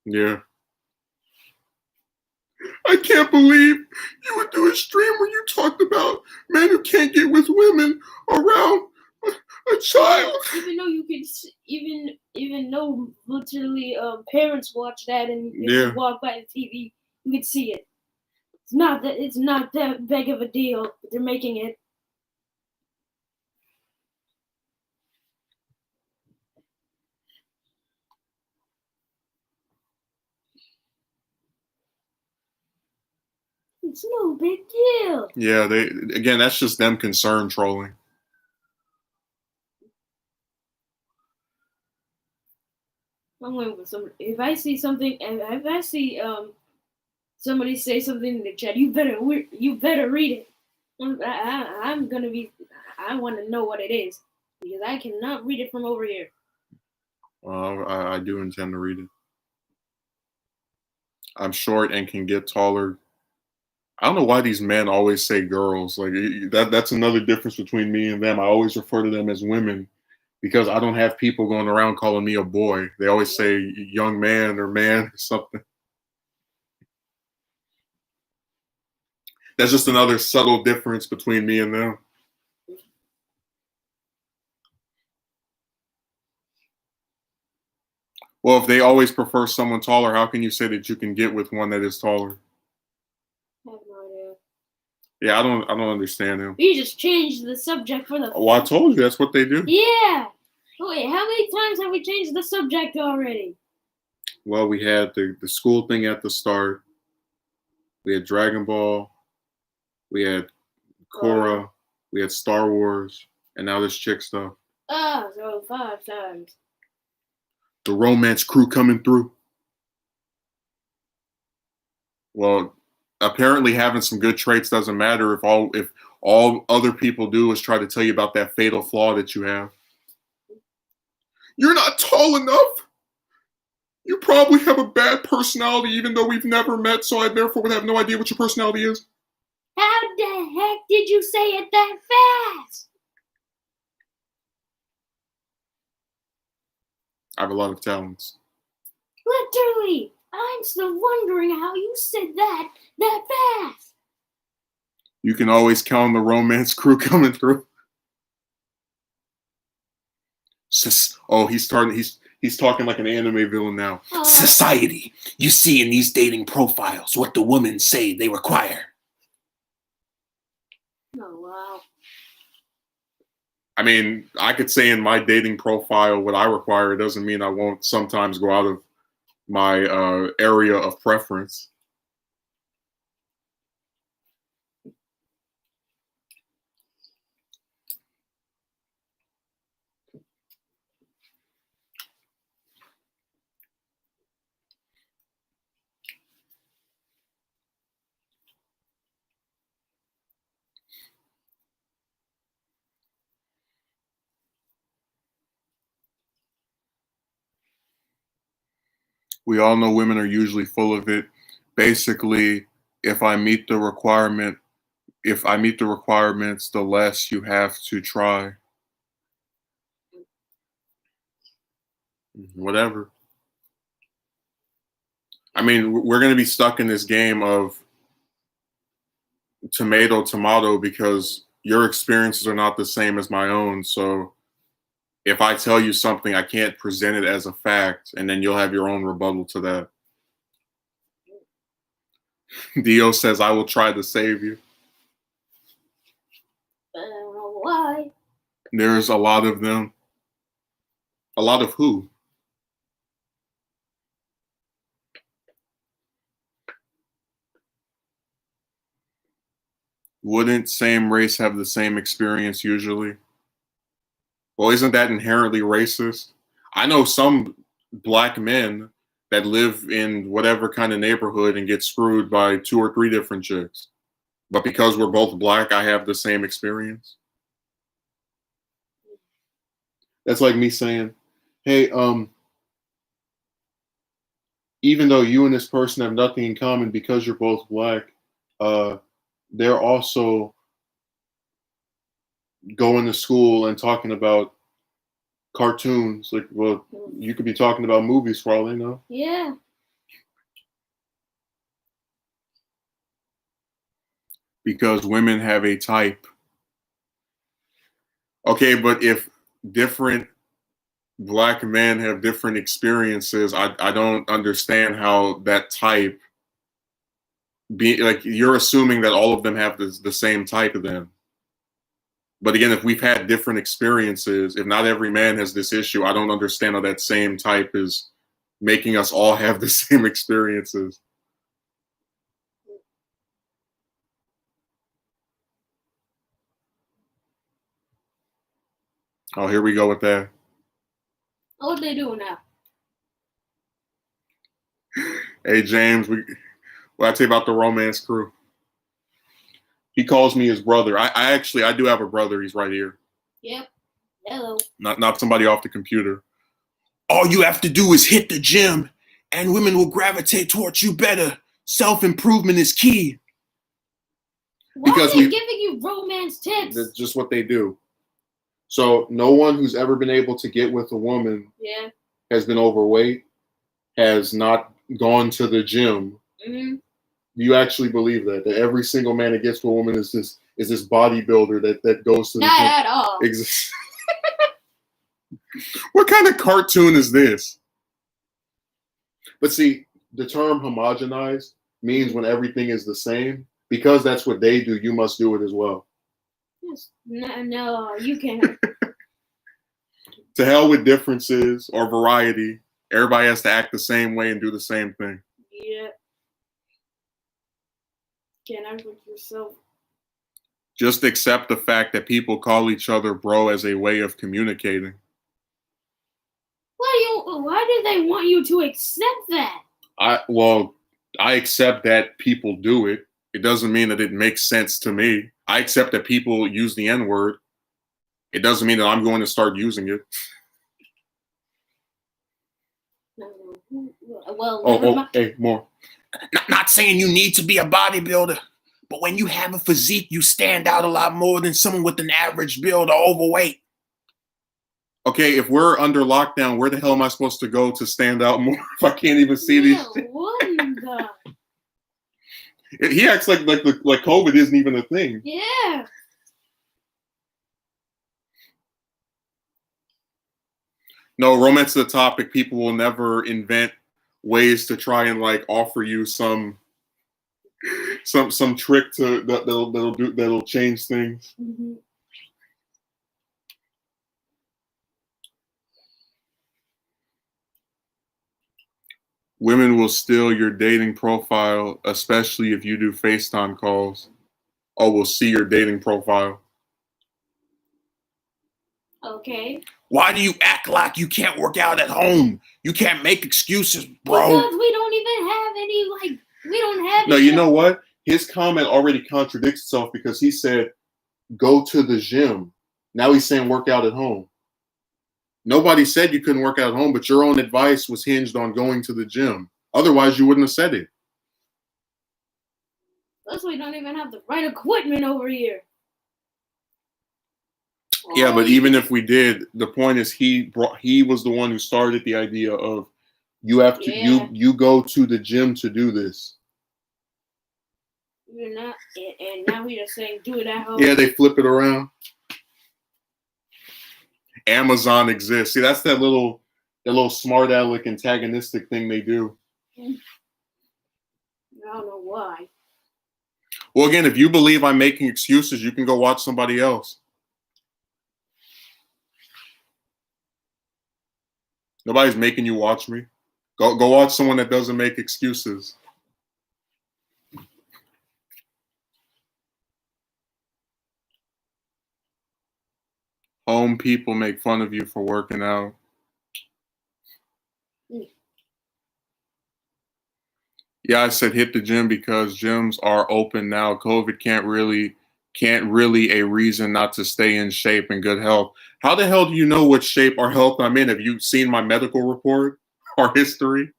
Yeah. I can't believe you would do a stream where you talked about men who can't get with women around a child. Even though you could, even though literally parents watch that and if Yeah. you walk by the TV, you could see it. It's not that big of a deal, but they're making it. It's no big deal. Yeah, that's just them concerned trolling. I'm waiting for somebody. If I see something, if I see somebody say something in the chat, you better read it. I'm gonna be. I want to know what it is because I cannot read it from over here. Well, I do intend to read it. I'm short and can get taller. I don't know why these men always say girls. Like that's another difference between me and them. I always refer to them as women because I don't have people going around calling me a boy. They always say young man or man or something. That's just another subtle difference between me and them. Well, if they always prefer someone taller, how can you say that you can get with one that is taller? I have no idea. Yeah, I don't understand him. You just changed the subject for the. Well, I told you that's what they do. Yeah. Wait, how many times have we changed the subject already? Well, we had the school thing at the start. We had Dragon Ball. We had Korra. We had Star Wars. And now this chick stuff. Ah, so 5 times. The romance crew coming through. Well, apparently having some good traits doesn't matter if all other people do is try to tell you about that fatal flaw that you have. You're not tall enough. You probably have a bad personality, even though we've never met, so I therefore would have no idea what your personality is. How the heck did you say it that fast? I have a lot of talents. Literally, I'm still wondering how you said that fast. You can always count on the romance crew coming through. Oh, he's talking like an anime villain now. Society. You see in these dating profiles what the women say they require. Oh, wow. I mean, I could say in my dating profile what I require. It doesn't mean I won't sometimes go out of my area of preference. We all know women are usually full of it. Basically, if I meet the requirements, the less you have to try. Whatever. I mean, we're going to be stuck in this game of tomato because your experiences are not the same as my own. So if I tell you something, I can't present it as a fact, and then you'll have your own rebuttal to that. Dio says, I will try to save you. I don't know why. There's a lot of them. A lot of who? Wouldn't same race have the same experience usually? Well, isn't that inherently racist? I know some black men that live in whatever kind of neighborhood and get screwed by 2 or 3 different chicks. But because we're both black, I have the same experience. That's like me saying, hey, even though you and this person have nothing in common because you're both black, they're also going to school and talking about cartoons. Like, well, you could be talking about movies for all they know. Yeah. Because women have a type. Okay, but if different black men have different experiences, I don't understand how that type you're assuming that all of them have the same type of them. But again, if we've had different experiences, if not every man has this issue, I don't understand how that same type is making us all have the same experiences. Oh, here we go with that. What they doing now? Hey, James, what I tell you about the romance crew? He calls me his brother. I do have a brother. He's right here. Yep. Hello. Not somebody off the computer. All you have to do is hit the gym, and women will gravitate towards you better. Self-improvement is key. Why Because are they giving you romance tips? That's just what they do. So no one who's ever been able to get with a woman has been overweight, has not gone to the gym. Mm-hmm. You actually believe that every single man that gets with a woman is this bodybuilder that goes to the Not gym? at all. What kind of cartoon is this? But see, the term homogenized means when everything is the same. Because that's what they do, you must do it as well. No, you can't. To hell with differences or variety. Everybody has to act the same way and do the same thing. Yeah. Can't act with yourself. Just accept the fact that people call each other bro as a way of communicating. Why do they want you to accept that? I accept that people do it. It doesn't mean that it makes sense to me. I accept that people use the N-word. It doesn't mean that I'm going to start using it. Well, never mind. Hey, more. Not saying you need to be a bodybuilder, but when you have a physique, you stand out a lot more than someone with an average build or overweight. Okay, if we're under lockdown, where the hell am I supposed to go to stand out more if I can't even see these? What in the? He acts like COVID isn't even a thing. Yeah. No, romance is the topic. People will never invent ways to try and like offer you some trick to that'll change things. Mm-hmm. Women will steal your dating profile, especially if you do FaceTime calls. Oh, we'll see your dating profile. Okay. Why do you act like you can't work out at home? You can't make excuses, bro. Because we don't even have any, we don't have No, any. you know what? His comment already contradicts itself because he said, go to the gym. Now he's saying work out at home. Nobody said you couldn't work out at home, but your own advice was hinged on going to the gym. Otherwise, you wouldn't have said it. Plus, we don't even have the right equipment over here. Yeah, but even if we did, the point is he was the one who started the idea of you have to you go to the gym to do this. You're not, and now he's just saying do it at home. Yeah, they flip it around. Amazon exists. See, that's that little smart aleck antagonistic thing they do. I don't know why. Well, again, if you believe I'm making excuses, you can go watch somebody else. Nobody's making you watch me. Go watch someone that doesn't make excuses. Home people make fun of you for working out. Yeah, I said hit the gym because gyms are open now. COVID can't really a reason not to stay in shape and good health. How the hell do you know what shape or health I'm in? Have you seen my medical report or history?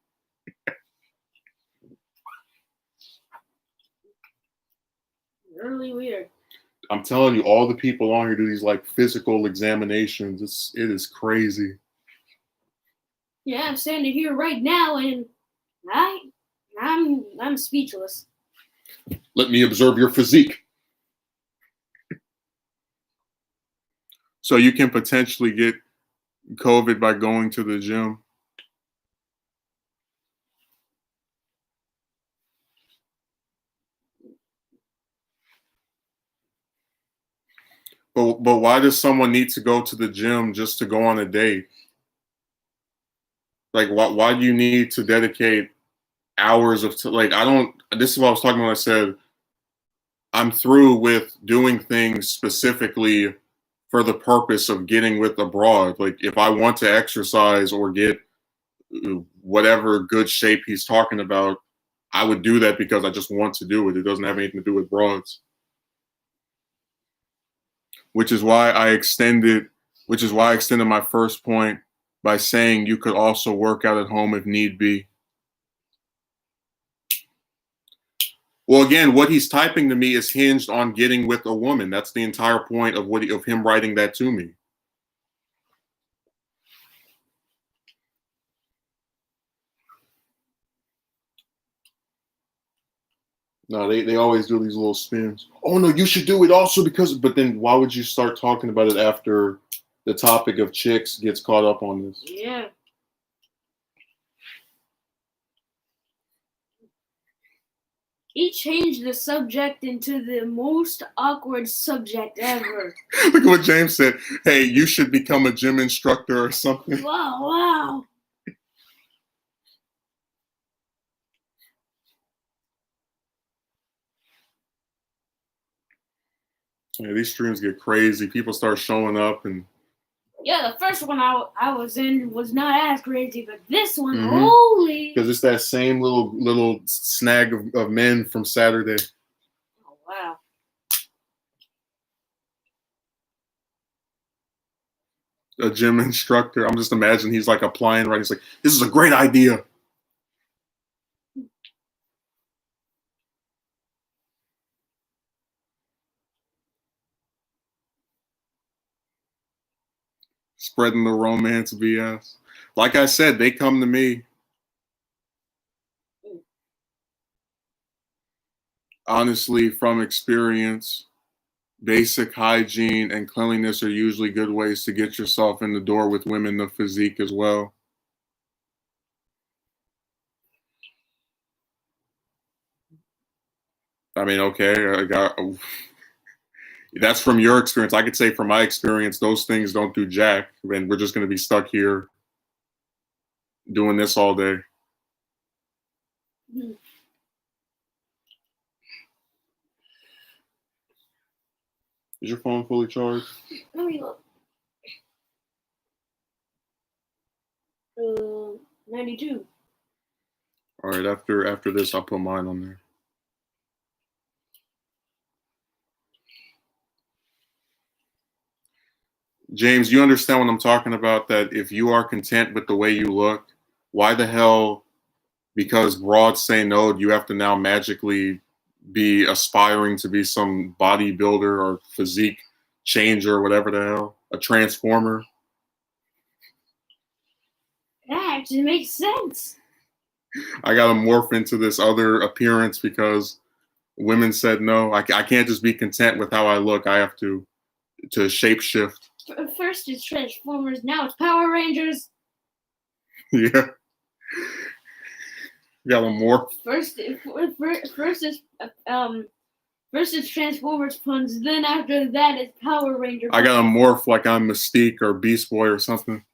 Really weird. I'm telling you, all the people on here do these like physical examinations. It is crazy. Yeah, I'm standing here right now, and I'm speechless. Let me observe your physique. So you can potentially get COVID by going to the gym. But why does someone need to go to the gym just to go on a date? Like, why do you need to dedicate hours of this is what I was talking about. I said, I'm through with doing things specifically for the purpose of getting with a broad. Like, if I want to exercise or get whatever good shape he's talking about, I would do that because I just want to do it. It doesn't have anything to do with broads. Which is why I extended my first point by saying you could also work out at home if need be. Well, again, what he's typing to me is hinged on getting with a woman. That's the entire point of him writing that to me. No, they always do these little spins. Oh no, you should do it also because. But then, why would you start talking about it after the topic of chicks gets caught up on this? Yeah. He changed the subject into the most awkward subject ever. Look at what James said. Hey, you should become a gym instructor or something. Wow. Yeah, these streams get crazy. People start showing up, and Yeah, the first one I was in was not as crazy, but this one, Mhm. holy! because it's that same little snag of men from Saturday. Oh, wow. A gym instructor. I'm just imagining he's like applying, right? He's like, "This is a great idea." Spreading the romance BS. Like I said, they come to me. Honestly, from experience, basic hygiene and cleanliness are usually good ways to get yourself in the door with women of physique as well. I mean, okay, I got that's from your experience. I could say from my experience, those things don't do jack, and we're just going to be stuck here doing this all day. Hmm. Is your phone fully charged? Let me look. 92. All right, after this, I'll put mine on there. James, you understand what I'm talking about? That if you are content with the way you look, why the hell, because broads say no, you have to now magically be aspiring to be some bodybuilder or physique changer or whatever the hell, a transformer? That actually makes sense. I got to morph into this other appearance because women said no. I can't just be content with how I look. I have to shapeshift. First it's Transformers, now it's Power Rangers. Yeah. Got to morph. First it's Transformers puns, then after that it's Power Ranger puns. I got to morph like I'm Mystique or Beast Boy or something.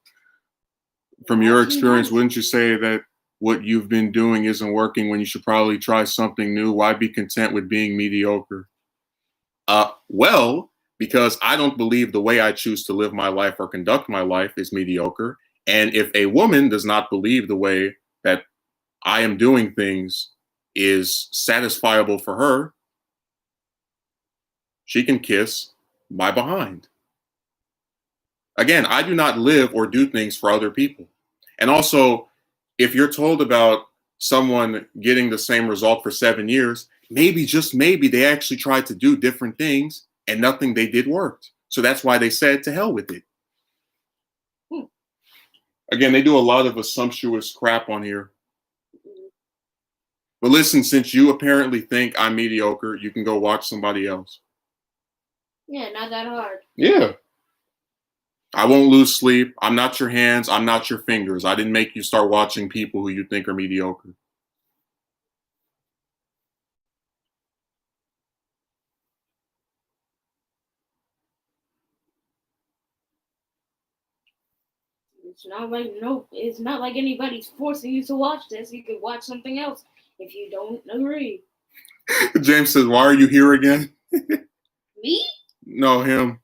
From your experience, wouldn't you say that what you've been doing isn't working when you should probably try something new? Why be content with being mediocre? Well, because I don't believe the way I choose to live my life or conduct my life is mediocre. And if a woman does not believe the way that I am doing things is satisfiable for her, she can kiss my behind. Again, I do not live or do things for other people. And also, if you're told about someone getting the same result for 7 years, maybe, just maybe, they actually tried to do different things and nothing they did worked. So that's why they said to hell with it. Again, they do a lot of assumptuous crap on here. But listen, since you apparently think I'm mediocre, you can go watch somebody else. Yeah, not that hard. Yeah. I won't lose sleep. I'm not your hands. I'm not your fingers. I didn't make you start watching people who you think are mediocre. It's not like anybody's forcing you to watch this. You could watch something else if you don't agree. James says, "Why are you here again?" Me? No, him.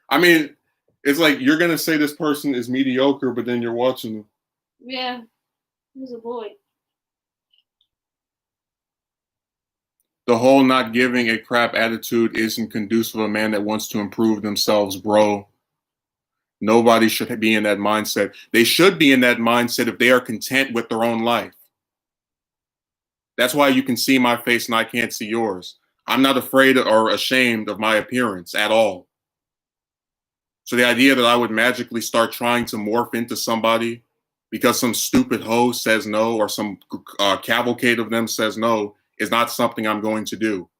I mean, it's like you're gonna say this person is mediocre, but then you're watching them. Yeah, he's a boy. The whole not giving a crap attitude isn't conducive to a man that wants to improve themselves, bro. Nobody should be in that mindset. They should be in that mindset if they are content with their own life. That's why you can see my face and I can't see yours. I'm not afraid or ashamed of my appearance at all. So the idea that I would magically start trying to morph into somebody because some stupid hoe says no or some cavalcade of them says no is not something I'm going to do.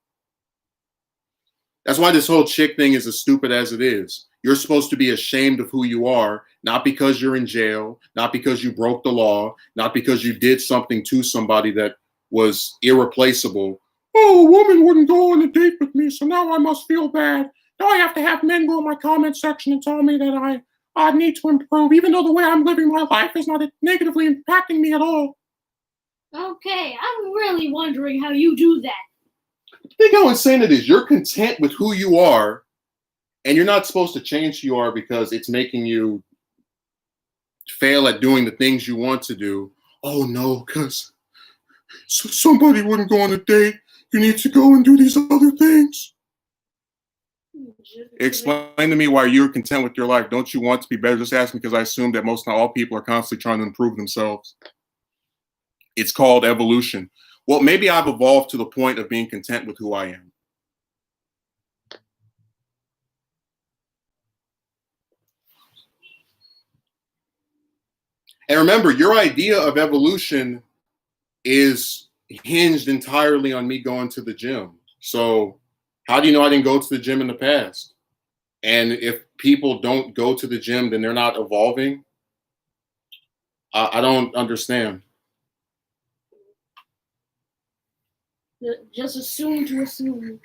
That's why this whole chick thing is as stupid as it is. You're supposed to be ashamed of who you are, not because you're in jail, not because you broke the law, not because you did something to somebody that was irreplaceable. Oh, a woman wouldn't go on a date with me, so now I must feel bad. Now I have to have men go in my comment section and tell me that I need to improve, even though the way I'm living my life is not negatively impacting me at all. Okay, I'm really wondering how you do that. Think how insane it is. You're content with who you are, and you're not supposed to change who you are because it's making you fail at doing the things you want to do. Oh no, because somebody wouldn't go on a date. You need to go and do these other things. Explain to me why you're content with your life. Don't you want to be better? Just ask me, because I assume that most, not all people, are constantly trying to improve themselves. It's called evolution. Well, maybe I've evolved to the point of being content with who I am. And remember, your idea of evolution is hinged entirely on me going to the gym. So how do you know I didn't go to the gym in the past? And if people don't go to the gym, then they're not evolving. I don't understand. Just assume to assume.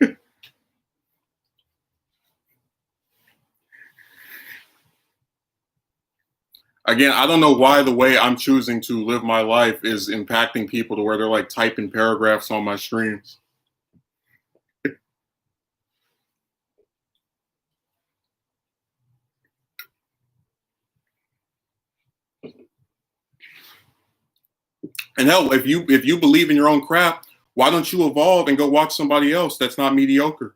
Again, I don't know why the way I'm choosing to live my life is impacting people to where they're like typing paragraphs on my streams. And hell, if you believe in your own crap, why don't you evolve and go watch somebody else that's not mediocre?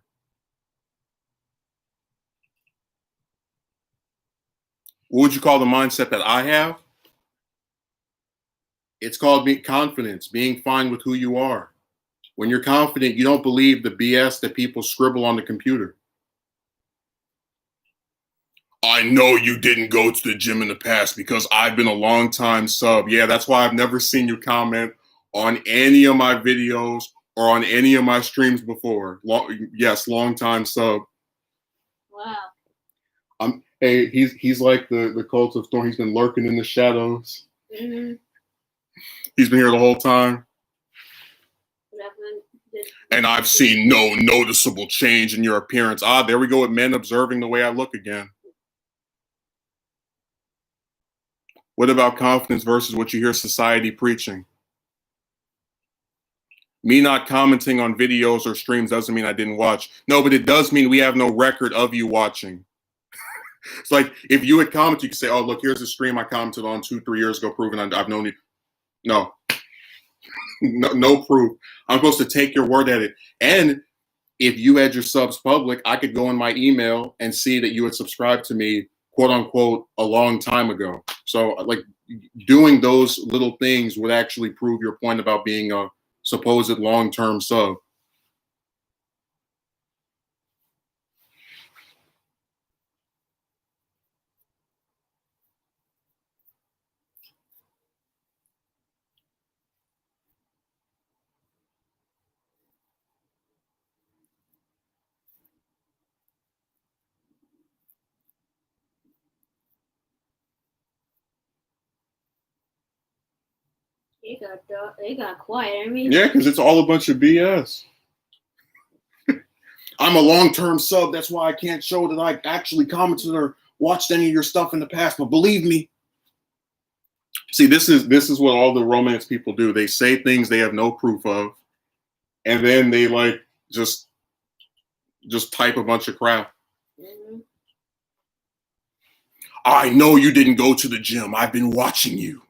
What would you call the mindset that I have? It's called confidence, being fine with who you are. When you're confident, you don't believe the BS that people scribble on the computer. I know you didn't go to the gym in the past because I've been a long time sub. Yeah, that's why I've never seen you comment on any of my videos or on any of my streams before. Yes, long time sub. Wow. Hey, he's like the cult of Thorn. He's been lurking in the shadows. Mm-hmm. He's been here the whole time. And I've seen no noticeable change in your appearance. Ah, there we go with men observing the way I look again. What about confidence versus what you hear society preaching? Me not commenting on videos or streams doesn't mean I didn't watch. No, but it does mean we have no record of you watching. It's like if you had commented, you could say, oh, look, here's a stream I commented on 2-3 years ago, proving I've known you. No. No proof. I'm supposed to take your word at it. And if you had your subs public, I could go in my email and see that you had subscribed to me, quote unquote, a long time ago. So like doing those little things would actually prove your point about being a supposed long-term sub. It got quiet. I mean, Yeah, because it's all a bunch of BS. I'm a long-term sub. That's why I can't show that I actually commented or watched any of your stuff in the past. But believe me, see, this is what all the romance people do. They say things they have no proof of, and then they like just type a bunch of crap. mm-hmm. I know you didn't go to the gym. I've been watching you.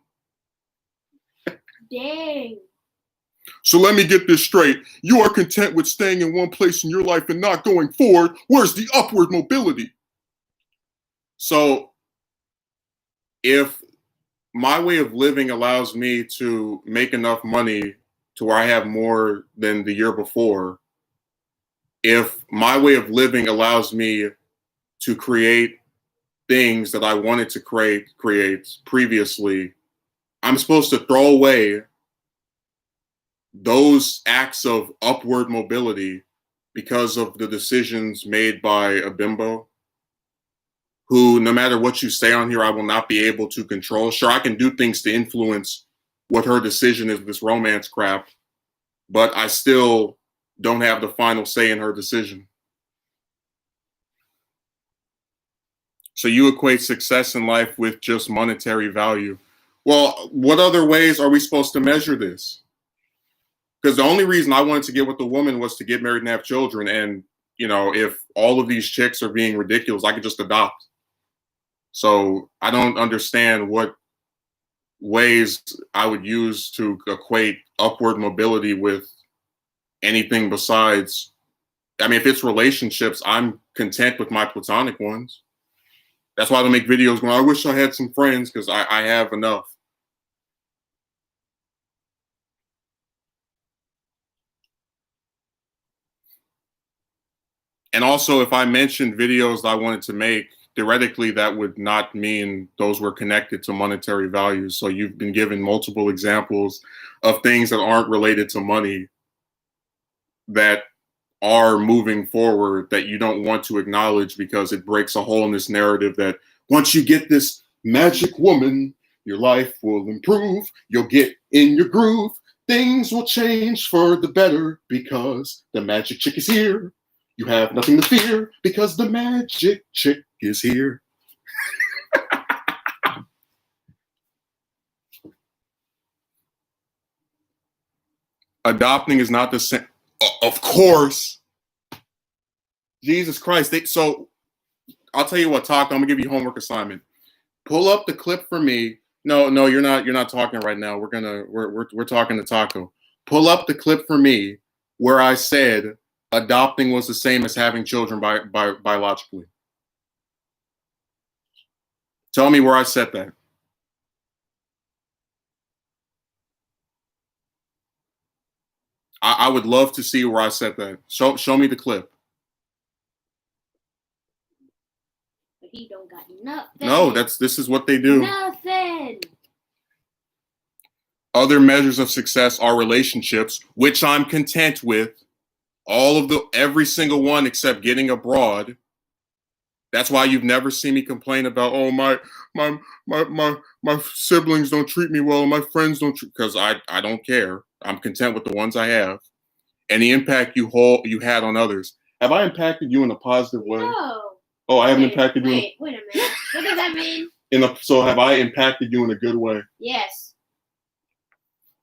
Dang. So let me get this straight. You are content with staying in one place in your life and not going forward. Where's the upward mobility? So if my way of living allows me to make enough money to where I have more than the year before, if my way of living allows me to create things that I wanted to create previously, I'm supposed to throw away those acts of upward mobility because of the decisions made by a bimbo who, no matter what you say on here, I will not be able to control. Sure, I can do things to influence what her decision is, this romance crap, but I still don't have the final say in her decision. So you equate success in life with just monetary value. Well, what other ways are we supposed to measure this? Because the only reason I wanted to get with the woman was to get married and have children. And, you know, if all of these chicks are being ridiculous, I could just adopt. So I don't understand what ways I would use to equate upward mobility with anything besides, I mean, if it's relationships, I'm content with my platonic ones. That's why I don't make videos going, I wish I had some friends, because I have enough. And also, if I mentioned videos that I wanted to make, theoretically, that would not mean those were connected to monetary values. So you've been given multiple examples of things that aren't related to money that are moving forward that you don't want to acknowledge because it breaks a hole in this narrative that once you get this magic woman, your life will improve, you'll get in your groove, things will change for the better because the magic chick is here. You have nothing to fear because the magic chick is here. Adopting is not the same. Of course. Jesus Christ. So I'll tell you what, Taco, I'm gonna give you homework assignment. Pull up the clip for me. No, you're not talking right now. We're talking to Taco. Pull up the clip for me where I said adopting was the same as having children biologically. Tell me where I said that. I would love to see where I said that. Show me the clip. But he don't got nothing. No, this is what they do. Nothing. Other measures of success are relationships, which I'm content with. Every single one except getting abroad. That's why you've never seen me complain about, oh, my siblings don't treat me well, my friends don't treat, because I don't care. I'm content with the ones I have. And the impact you had on others. Have I impacted you in a positive way? No. Oh, I haven't impacted you. Wait a minute. What does that mean? So have I impacted you in a good way? Yes.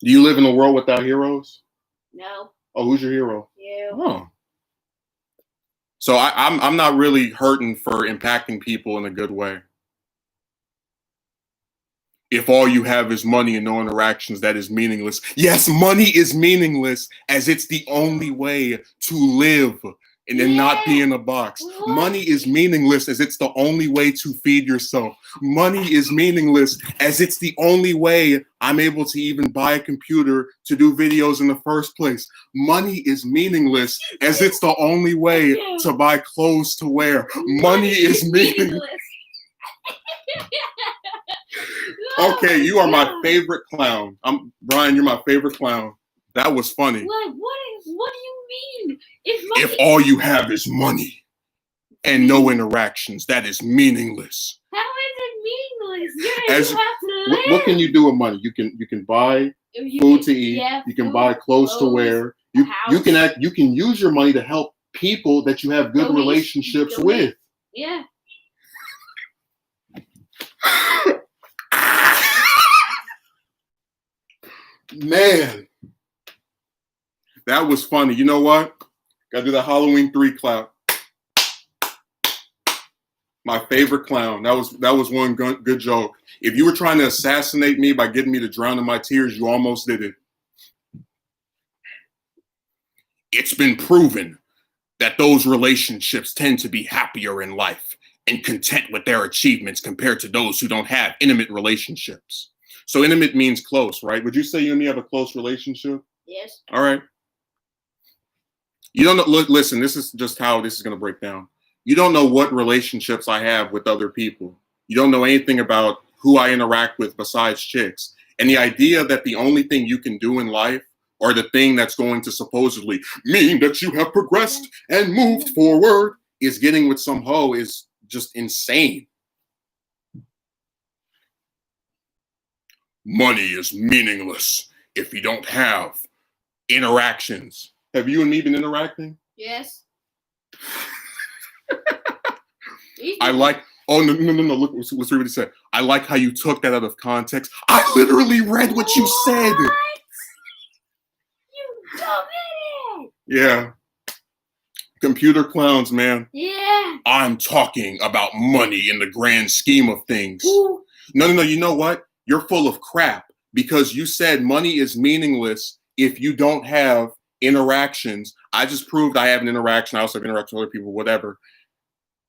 Do you live in a world without heroes? No. Oh, who's your hero? You. Oh. So I'm not really hurting for impacting people in a good way. If all you have is money and no interactions, that is meaningless. Yes, money is meaningless as it's the only way to live and then not be in a box. What? Money is meaningless as it's the only way to feed yourself. Money is meaningless as it's the only way I'm able to even buy a computer to do videos in the first place. Money is meaningless as it's the only way to buy clothes to wear. Money is meaningless. Okay, you are my favorite clown. Brian, you're my favorite clown. That was funny. What do you mean? If all you have is money and no interactions, that is meaningless. How is it meaningless? You As- have to live. What can you do with money? You can buy food to eat. Yeah, You can food, buy clothes to wear. You house. can use your money to help people that you have good Donate- relationships donate. with. Yeah. Man, that was funny. You know what? Gotta do the Halloween 3 clap. My favorite clown. That was one good joke. If you were trying to assassinate me by getting me to drown in my tears, you almost did it. It's been proven that those relationships tend to be happier in life and content with their achievements compared to those who don't have intimate relationships. So intimate means close, right? Would you say you and me have a close relationship? Yes. All right. You don't know, look, listen, this is just how this is going to break down. You don't know what relationships I have with other people. You don't know anything about who I interact with besides chicks. And the idea that the only thing you can do in life, or the thing that's going to supposedly mean that you have progressed and moved forward, is getting with some hoe is just insane. Money is meaningless if you don't have interactions. Have you and me been interacting? Yes. I like, oh, no, look what Rita said. I like how you took that out of context. I literally read what you said. Dominic! Yeah. Computer clowns, man. Yeah. I'm talking about money in the grand scheme of things. Who? No. You know what? You're full of crap because you said money is meaningless if you don't have interactions. I just proved I have an interaction. I also have interaction with other people, whatever.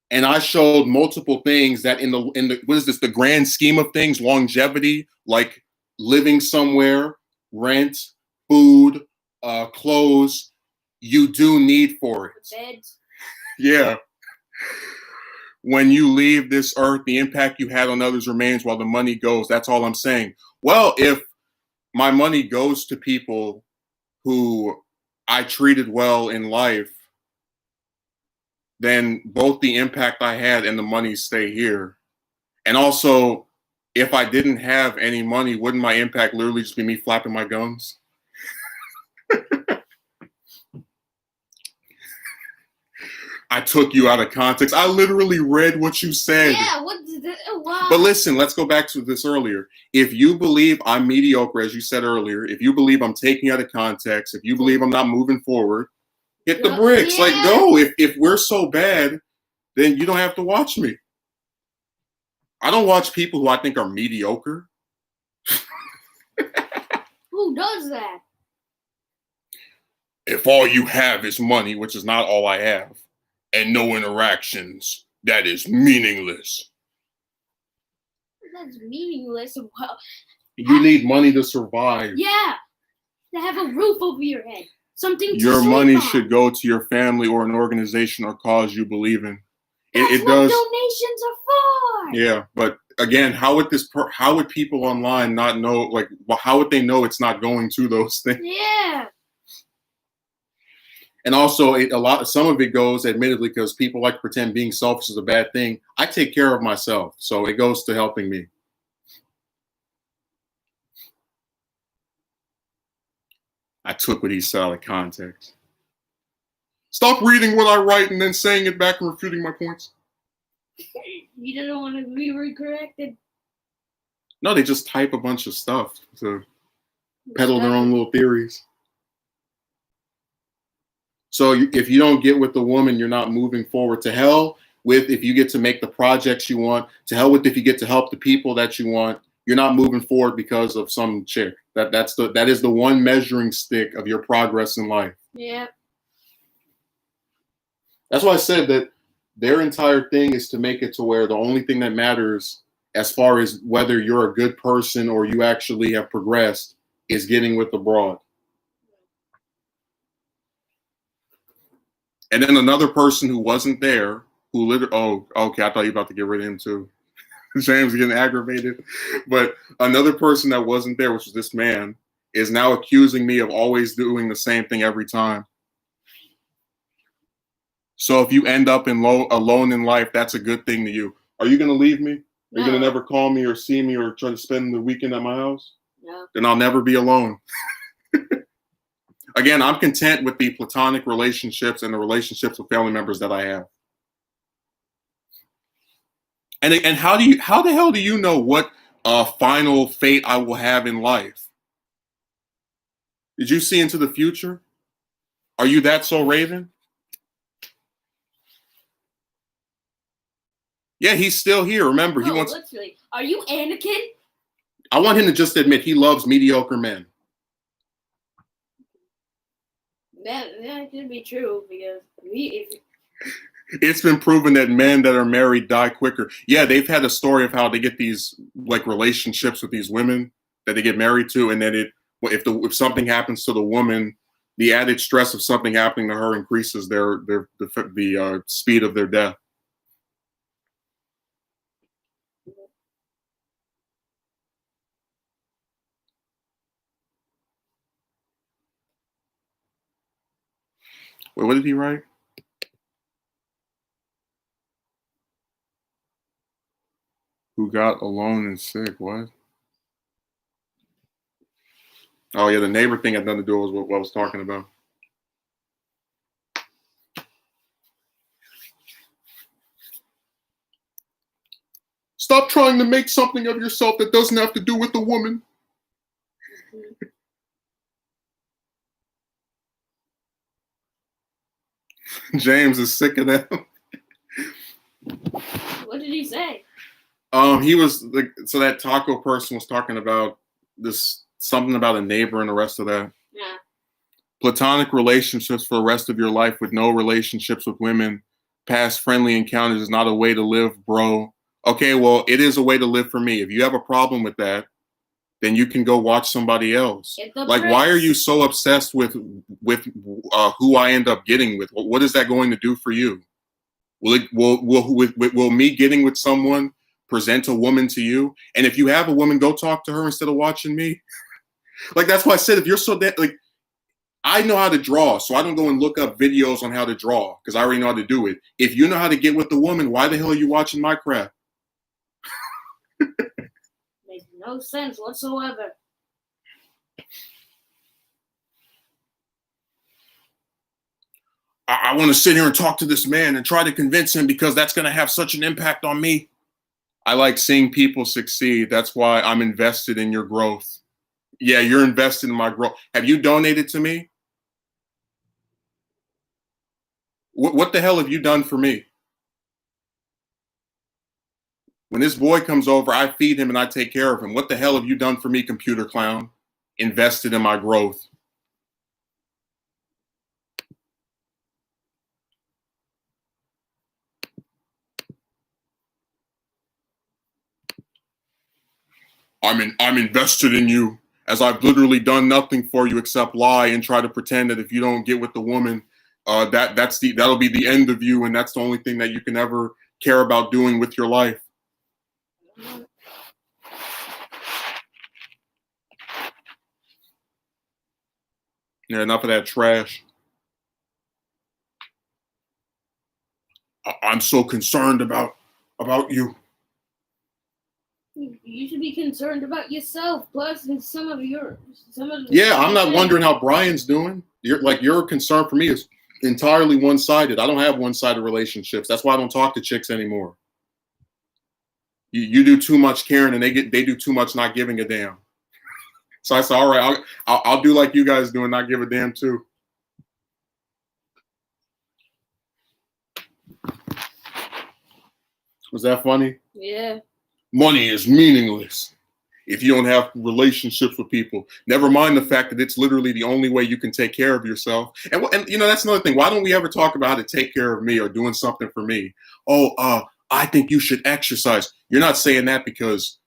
And I showed multiple things that in the what is this? The grand scheme of things, longevity, like living somewhere, rent, food, clothes, you do need for it. Beds. Yeah. When you leave this earth, the impact you had on others remains while the money goes. That's all I'm saying. Well, if my money goes to people who I treated well in life, then both the impact I had and the money stay here. And also, if I didn't have any money, wouldn't my impact literally just be me flapping my gums? I took you out of context. I literally read what you said. Yeah, what did that? Wow. But listen, let's go back to this earlier. If you believe I'm mediocre, as you said earlier, if you believe I'm taking out of context, if you believe I'm not moving forward, hit the bricks. Yeah. Like, go. If we're so bad, then you don't have to watch me. I don't watch people who I think are mediocre. Who does that? If all you have is money, which is not all I have, and no interactions, that is meaningless. That's meaningless. Well, You need money to survive. yeah, to have a roof over your head, something to Your sleep money on. should go to your family or an organization or cause you believe in. That's It what does. donations are for. Yeah, but again, how would people online not know? Like, how would they know it's not going to those things? Yeah. And also, some of it goes, admittedly, because people like to pretend being selfish is a bad thing. I take care of myself, so it goes to helping me. I took what he said out of context. Stop reading what I write and then saying it back and refuting my points. You don't want to be recorrected. No, they just type a bunch of stuff to peddle their own little theories. So if you don't get with the woman, you're not moving forward. To hell with if you get to make the projects you want. To hell with if you get to help the people that you want. You're not moving forward because of some chick. That is the one measuring stick of your progress in life. Yeah. That's why I said that their entire thing is to make it to where the only thing that matters as far as whether you're a good person or you actually have progressed is getting with the broad. And then another person who wasn't there, who literally, oh, okay, I thought you were about to get rid of him too. James getting aggravated. But another person that wasn't there, which was this man, is now accusing me of always doing the same thing every time. So if you end up alone in life, that's a good thing to you. Are you going to leave me? Are you going to never call me or see me or try to spend the weekend at my house? No. Then I'll never be alone. Again, I'm content with the platonic relationships and the relationships with family members that I have. And how the hell do you know what final fate I will have in life? Did you see into the future? Are you that so Raven? Yeah, he's still here. Remember, he wants. Literally. Are you Anakin? I want him to just admit he loves mediocre men. That could be true because It's been proven that men that are married die quicker. Yeah, they've had a story of how they get these like relationships with these women that they get married to, and then if something happens to the woman, the added stress of something happening to her increases the speed of their death. Wait, what did he write? Who got alone and sick? What? Oh yeah, the neighbor thing had nothing to do with what I was talking about. Stop trying to make something of yourself that doesn't have to do with the woman. James is sick of them. What did he say? He was like, so that taco person was talking about this something about a neighbor and the rest of that. Yeah. Platonic relationships for the rest of your life with no relationships with women. Past friendly encounters is not a way to live, bro. Okay, well, it is a way to live for me. If you have a problem with that, then you can go watch somebody else. Like, why are you so obsessed with who I end up getting with? What is that going to do for you? Will me getting with someone present a woman to you? And if you have a woman, go talk to her instead of watching me. Like, that's why I said, if you're so like, I know how to draw, so I don't go and look up videos on how to draw because I already know how to do it. If you know how to get with the woman, why the hell are you watching my crap? Makes no sense whatsoever. I want to sit here and talk to this man and try to convince him because that's going to have such an impact on me. I like seeing people succeed. That's why I'm invested in your growth. Yeah, you're invested in my growth. Have you donated to me? What the hell have you done for me? When this boy comes over, I feed him and I take care of him. What the hell have you done for me, computer clown? Invested in my growth. I'm invested in you, as I've literally done nothing for you except lie and try to pretend that if you don't get with the woman, that'll be the end of you, and that's the only thing that you can ever care about doing with your life. Yeah, enough of that trash. I'm so concerned about you. You should be concerned about yourself, plus and some of the Yeah, I'm not wondering how Brian's doing. Your concern for me is entirely one-sided. I don't have one-sided relationships. That's why I don't talk to chicks anymore. You do too much caring, and they do too much not giving a damn. So I said, all right, I'll do like you guys do and not give a damn too. Was that funny? Yeah. Money is meaningless if you don't have relationships with people. Never mind the fact that it's literally the only way you can take care of yourself. And you know, that's another thing. Why don't we ever talk about how to take care of me or doing something for me? Oh, I think you should exercise. You're not saying that because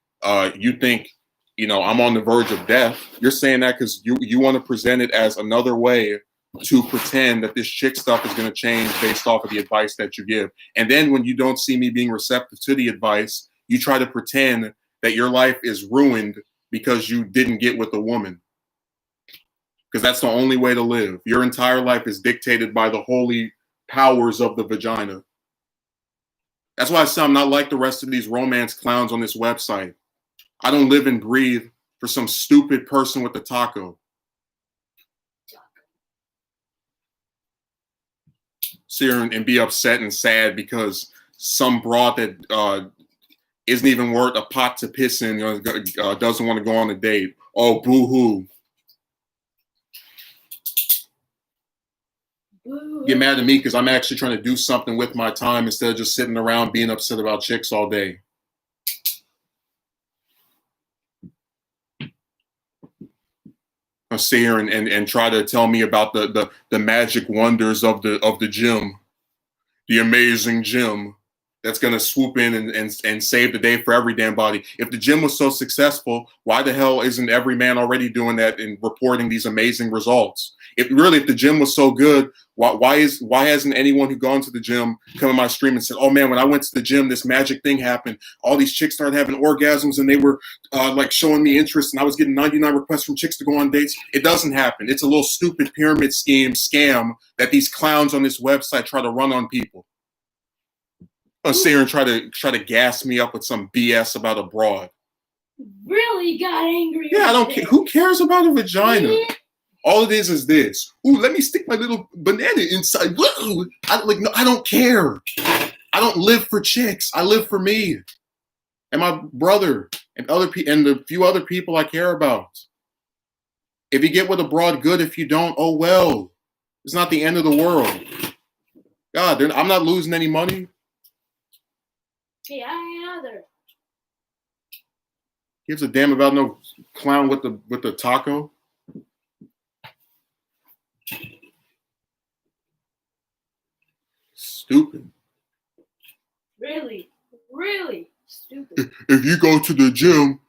you think, you know, I'm on the verge of death. You're saying that because you want to present it as another way to pretend that this chick stuff is going to change based off of the advice that you give. And then when you don't see me being receptive to the advice, you try to pretend that your life is ruined because you didn't get with a woman. Because that's the only way to live. Your entire life is dictated by the holy powers of the vagina. That's why I say I'm not like the rest of these romance clowns on this website. I don't live and breathe for some stupid person with a taco. Sit here and be upset and sad because some broad that isn't even worth a pot to piss in, doesn't want to go on a date. Oh, boo-hoo. Get mad at me because I'm actually trying to do something with my time instead of just sitting around being upset about chicks all day. Sit here and try to tell me about the magic wonders of the gym, the amazing gym that's going to swoop in and save the day for every damn body. If the gym was so successful, why the hell isn't every man already doing that and reporting these amazing results? If the gym was so good, why hasn't anyone who gone to the gym come in my stream and said, oh man, when I went to the gym, this magic thing happened. All these chicks started having orgasms and they were like showing me interest and I was getting 99 requests from chicks to go on dates. It doesn't happen. It's a little stupid pyramid scam that these clowns on this website try to run on people. I'll sit here and try to gas me up with some BS about a broad. Really got angry. Yeah, I don't care. Who cares about a vagina? All it is this. Ooh, let me stick my little banana inside. Whoa! I don't care. I don't live for chicks. I live for me and my brother and other people and the few other people I care about. If you get with a broad, good. If you don't, oh well. It's not the end of the world. God, I'm not losing any money. Hey, I ain't either. Gives a damn about no clown with the taco. Stupid. Really, really stupid. If you go to the gym,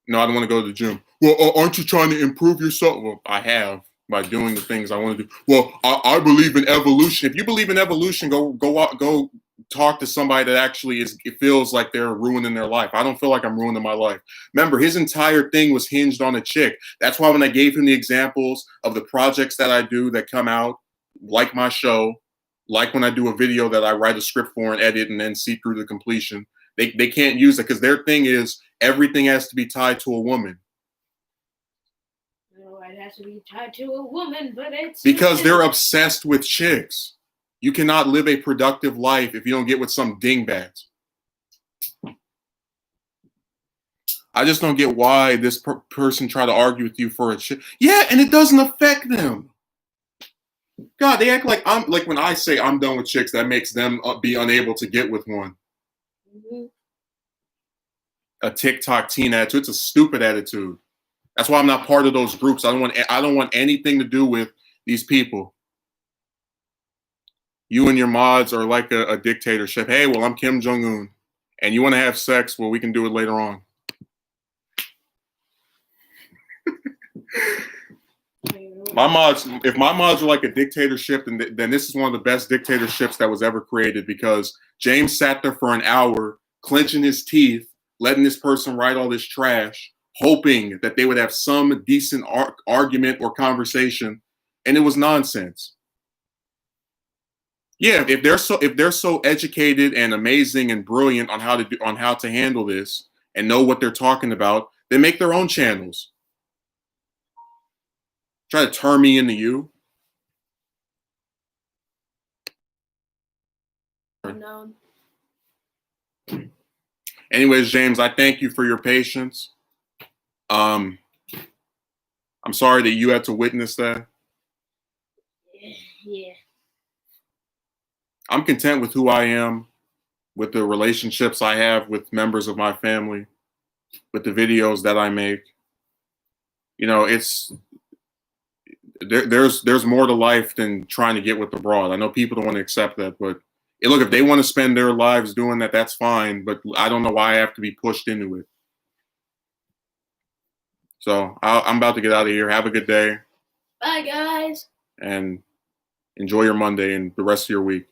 no, I don't want to go to the gym. Well, aren't you trying to improve yourself? Well, I have by doing the things I want to do. Well, I believe in evolution. If you believe in evolution, go talk to somebody that actually it feels like they're ruining their life. I don't feel like I'm ruining my life. Remember, his entire thing was hinged on a chick. That's why when I gave him the examples of the projects that I do that come out, like my show, like when I do a video that I write a script for and edit and then see through the completion, they can't use it because their thing is everything has to be tied to a woman. No, it has to be tied to a woman, but it's Because they're obsessed with chicks. You cannot live a productive life if you don't get with some dingbat. I just don't get why this person try to argue with you for a chick. Yeah, and it doesn't affect them. God, they act like I'm like when I say I'm done with chicks, that makes them be unable to get with one. Mm-hmm. A TikTok teen attitude. It's a stupid attitude. That's why I'm not part of those groups. I don't want anything to do with these people. You and your mods are like a dictatorship. Hey, well, I'm Kim Jong-un, and you want to have sex? Well, we can do it later on. If my mods are like a dictatorship, then this is one of the best dictatorships that was ever created because James sat there for an hour, clenching his teeth, letting this person write all this trash, hoping that they would have some decent argument or conversation, and it was nonsense. Yeah, if they're so educated and amazing and brilliant on how to handle this and know what they're talking about, then make their own channels. Try to turn me into you. Unknown. Anyways, James, I thank you for your patience. I'm sorry that you had to witness that. Yeah. I'm content with who I am, with the relationships I have with members of my family, with the videos that I make. You know, there's more to life than trying to get with the broad. I know people don't want to accept that, but look, if they want to spend their lives doing that, that's fine. But I don't know why I have to be pushed into it. So I'm about to get out of here. Have a good day. Bye, guys. And enjoy your Monday and the rest of your week.